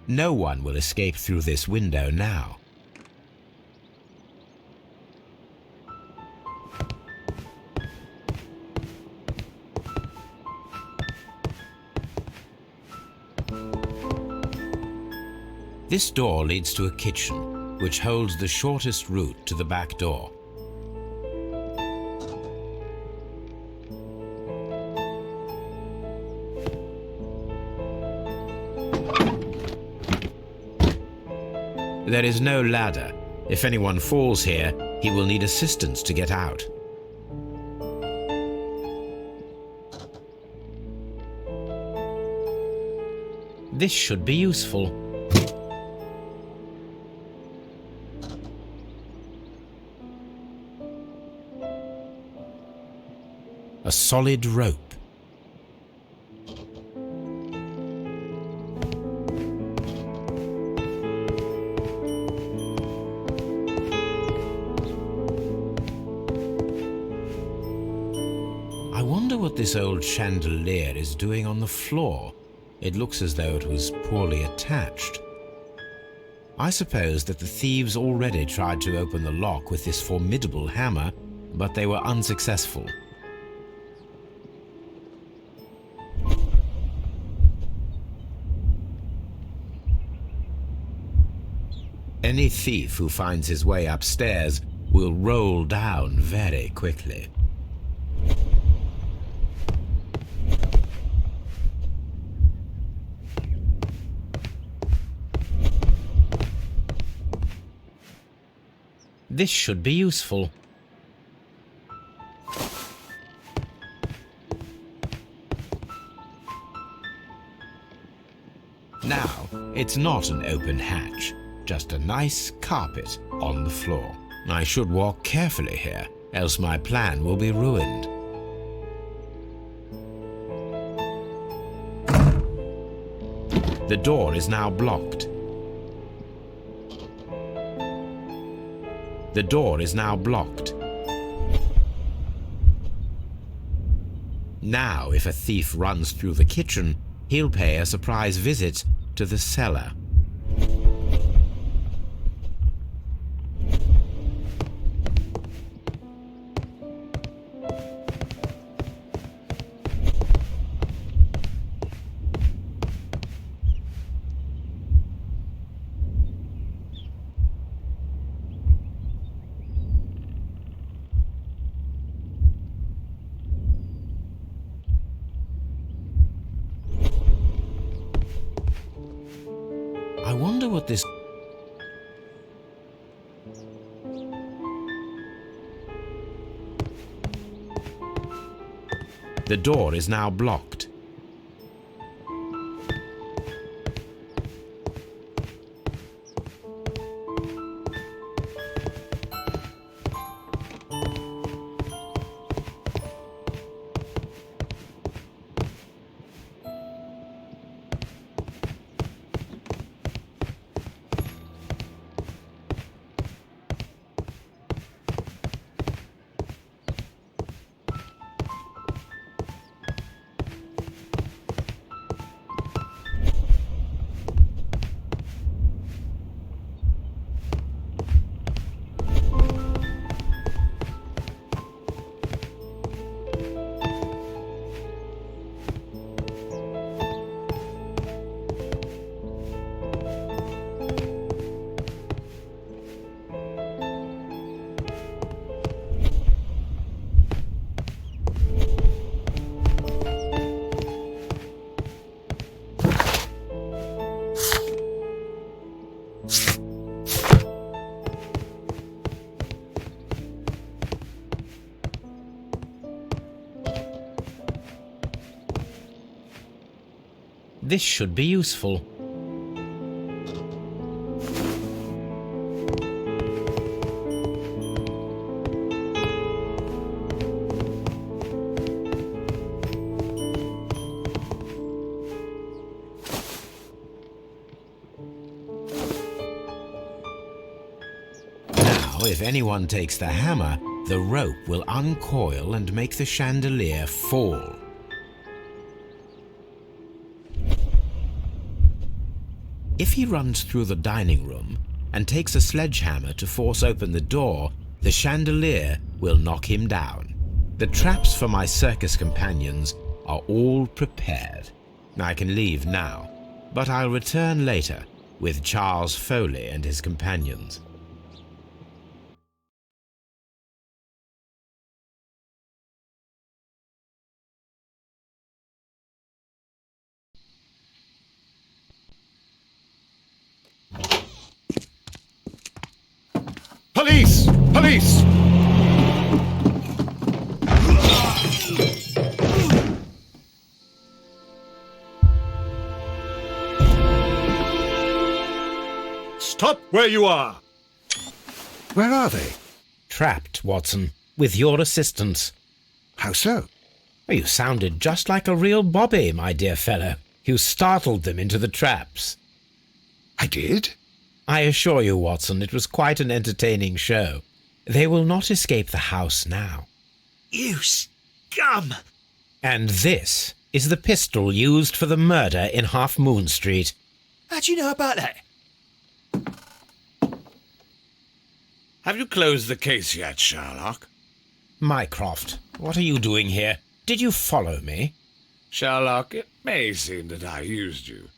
No one will escape through this window now. This door leads to a kitchen, which holds the shortest route to the back door. There is no ladder. If anyone falls here, he will need assistance to get out. This should be useful. A solid rope. I wonder what this old chandelier is doing on the floor. It looks as though it was poorly attached. I suppose that the thieves already tried to open the lock with this formidable hammer, but they were unsuccessful. Any thief who finds his way upstairs will roll down very quickly. This should be useful. Now, it's not an open hatch, just a nice carpet on the floor. I should walk carefully here, else my plan will be ruined. The door is now blocked. The door is now blocked. Now, if a thief runs through the kitchen, he'll pay a surprise visit to the cellar. I wonder what this... The door is now blocked. This should be useful. Now, if anyone takes the hammer, the rope will uncoil and make the chandelier fall. If he runs through the dining room and takes a sledgehammer to force open the door, the chandelier will knock him down. The traps for my circus companions are all prepared. I can leave now, but I'll return later with Charles Foley and his companions. Police! Police! Stop where you are! Where are they? Trapped, Watson, with your assistance. How so? You sounded just like a real bobby, my dear fellow. You startled them into the traps. I did? I assure you, Watson, it was quite an entertaining show. They will not escape the house now. You scum! And this is the pistol used for the murder in Half Moon Street. How'd you know about that? Have you closed the case yet, Sherlock? Mycroft, what are you doing here? Did you follow me? Sherlock, it may seem that I used you,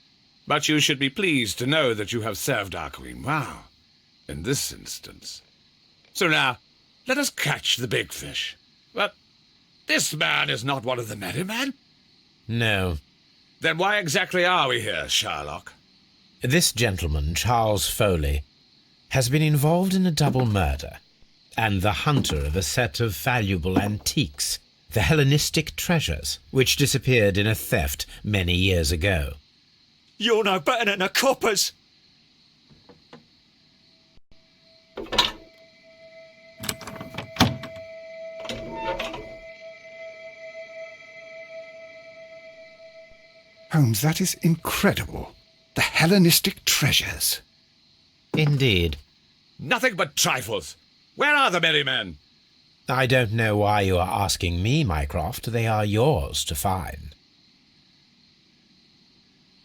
but you should be pleased to know that you have served our Queen well, in this instance. So now, let us catch the big fish. But this man is not one of the merry men. No. Then why exactly are we here, Sherlock? This gentleman, Charles Foley, has been involved in a double murder, and the hunter of a set of valuable antiques, the Hellenistic treasures, which disappeared in a theft many years ago. You're no better than the coppers! Holmes, that is incredible. The Hellenistic treasures. Indeed. Nothing but trifles. Where are the merry men? I don't know why you are asking me, Mycroft. They are yours to find.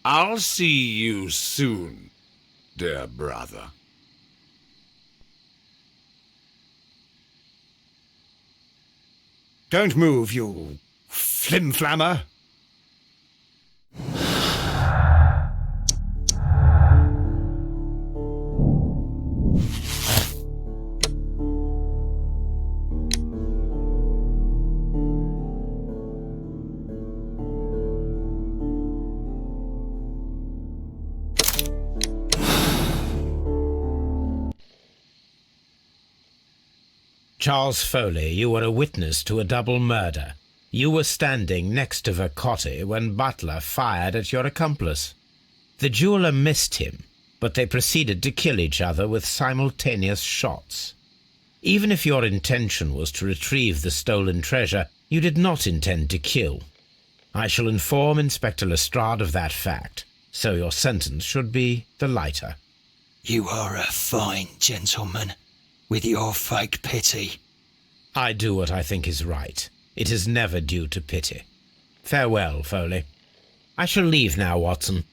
I'll see you soon, dear brother. Don't move, you flim-flammer. Charles Foley, you were a witness to a double murder. You were standing next to Vercotti when Butler fired at your accomplice. The jeweller missed him, but they proceeded to kill each other with simultaneous shots. Even if your intention was to retrieve the stolen treasure, you did not intend to kill. I shall inform Inspector Lestrade of that fact, so your sentence should be the lighter. You are a fine gentleman, with your fake pity. I do what I think is right. It is never due to pity. Farewell, Foley. I shall leave now, Watson.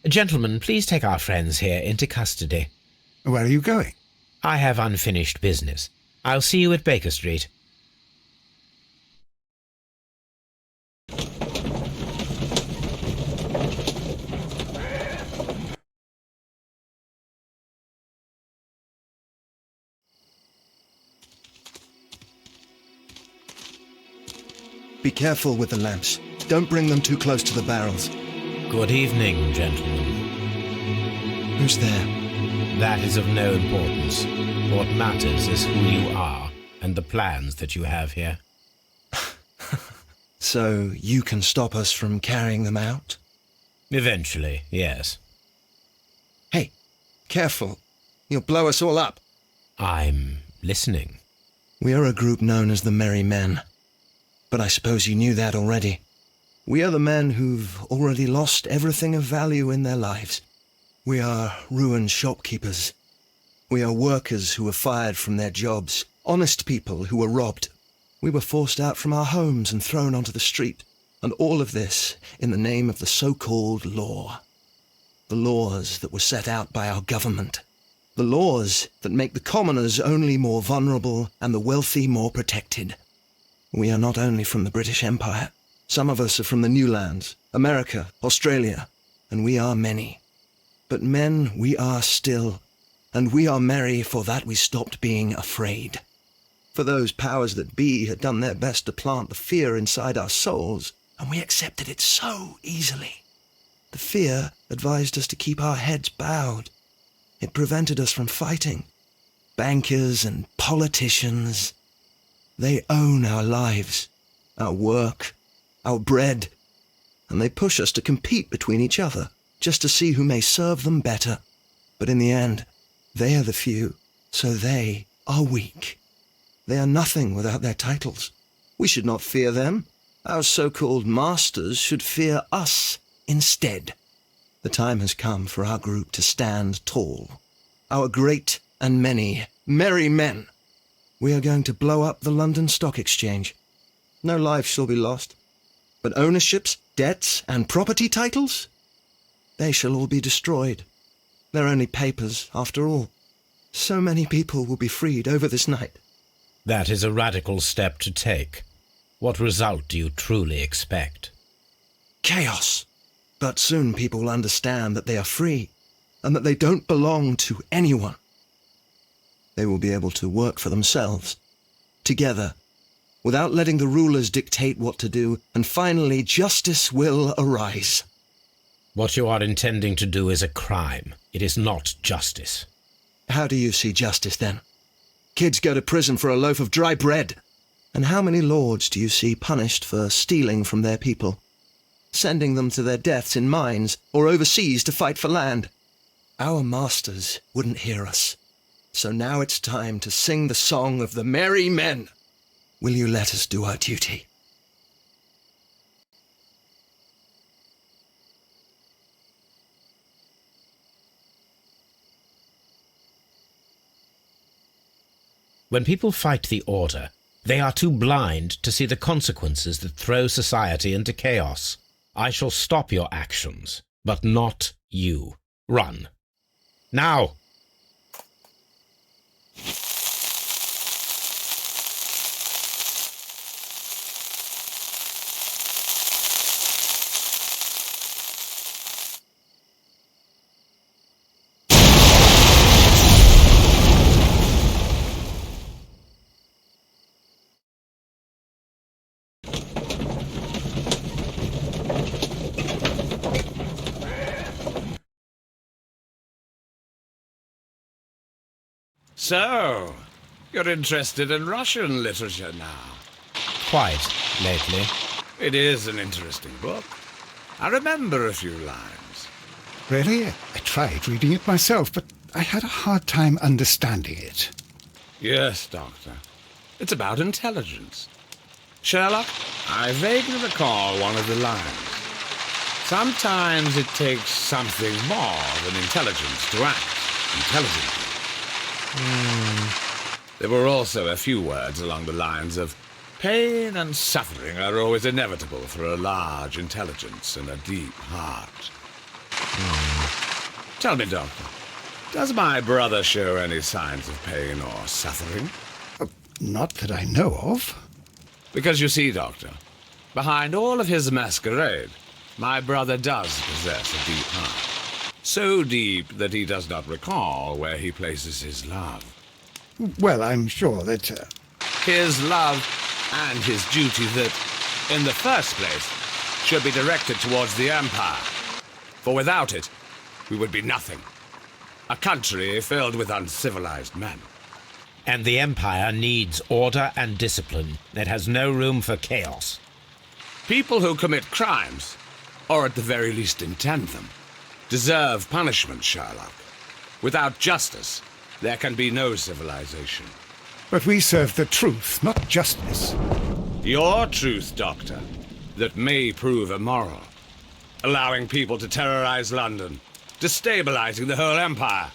Gentlemen, please take our friends here into custody. Where are you going? I have unfinished business. I'll see you at Baker Street. Be careful with the lamps. Don't bring them too close to the barrels. Good evening, gentlemen. Who's there? That is of no importance. What matters is who you are and the plans that you have here. So you can stop us from carrying them out? Eventually, yes. Hey, careful. You'll blow us all up. I'm listening. We are a group known as the Merry Men. But I suppose you knew that already. We are the men who've already lost everything of value in their lives. We are ruined shopkeepers. We are workers who were fired from their jobs, honest people who were robbed. We were forced out from our homes and thrown onto the street, and all of this in the name of the so-called law. The laws that were set out by our government. The laws that make the commoners only more vulnerable and the wealthy more protected. We are not only from the British Empire. Some of us are from the New Lands, America, Australia, and we are many. But men we are still, and we are merry for that we stopped being afraid. For those powers that be had done their best to plant the fear inside our souls, and we accepted it so easily. The fear advised us to keep our heads bowed. It prevented us from fighting. Bankers and politicians, they own our lives, our work, our bread, and they push us to compete between each other, just to see who may serve them better. But in the end, they are the few, so they are weak. They are nothing without their titles. We should not fear them. Our so-called masters should fear us instead. The time has come for our group to stand tall. Our great and many merry men. We are going to blow up the London Stock Exchange. No lives shall be lost. But ownerships, debts, and property titles? They shall all be destroyed. They're only papers, after all. So many people will be freed over this night. That is a radical step to take. What result do you truly expect? Chaos. But soon people will understand that they are free, and that they don't belong to anyone. They will be able to work for themselves, together, without letting the rulers dictate what to do, and finally justice will arise. What you are intending to do is a crime. It is not justice. How do you see justice, then? Kids go to prison for a loaf of dry bread. And how many lords do you see punished for stealing from their people, sending them to their deaths in mines or overseas to fight for land? Our masters wouldn't hear us. So now it's time to sing the song of the merry men. Will you let us do our duty? When people fight the order, they are too blind to see the consequences that throw society into chaos. I shall stop your actions, but not you. Run. Now! So, you're interested in Russian literature now? Quite, lately. It is an interesting book. I remember a few lines. Really? I tried reading it myself, but I had a hard time understanding it. Yes, Doctor. It's about intelligence. Sherlock, I vaguely recall one of the lines. Sometimes it takes something more than intelligence to act intelligently. There were also a few words along the lines of pain and suffering are always inevitable for a large intelligence and a deep heart. Tell me, Doctor, does my brother show any signs of pain or suffering? Not that I know of. Because you see, Doctor, behind all of his masquerade, my brother does possess a deep heart. So deep that he does not recall where he places his love. Well, I'm sure that... His love and his duty that, in the first place, should be directed towards the Empire. For without it, we would be nothing. A country filled with uncivilized men. And the Empire needs order and discipline. It has no room for chaos. People who commit crimes, or at the very least intend them, deserve punishment, Sherlock. Without justice, there can be no civilization. But we serve the truth, not justice. Your truth, Doctor, that may prove immoral. Allowing people to terrorize London, destabilizing the whole empire.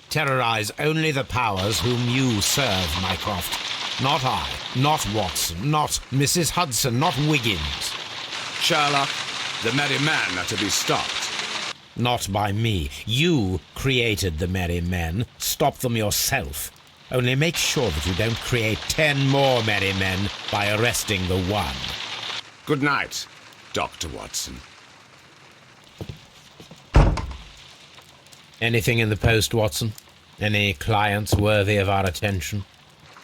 terrorize only the powers whom you serve, Mycroft. Not I, not Watson, not Mrs. Hudson, not Wiggins. Sherlock, the merry men are to be stopped. Not by me. You created the merry men. Stop them yourself. Only make sure that you don't create 10 more merry men by arresting the one. Good night, Dr. Watson. Anything in the post, Watson? Any clients worthy of our attention?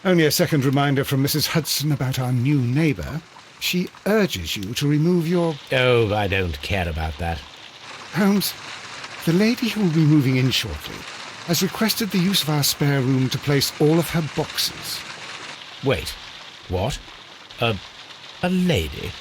Only a second reminder from Mrs. Hudson about our new neighbour. She urges you to remove your... Oh, I don't care about that. Holmes, the lady who will be moving in shortly has requested the use of our spare room to place all of her boxes. Wait, what? A lady?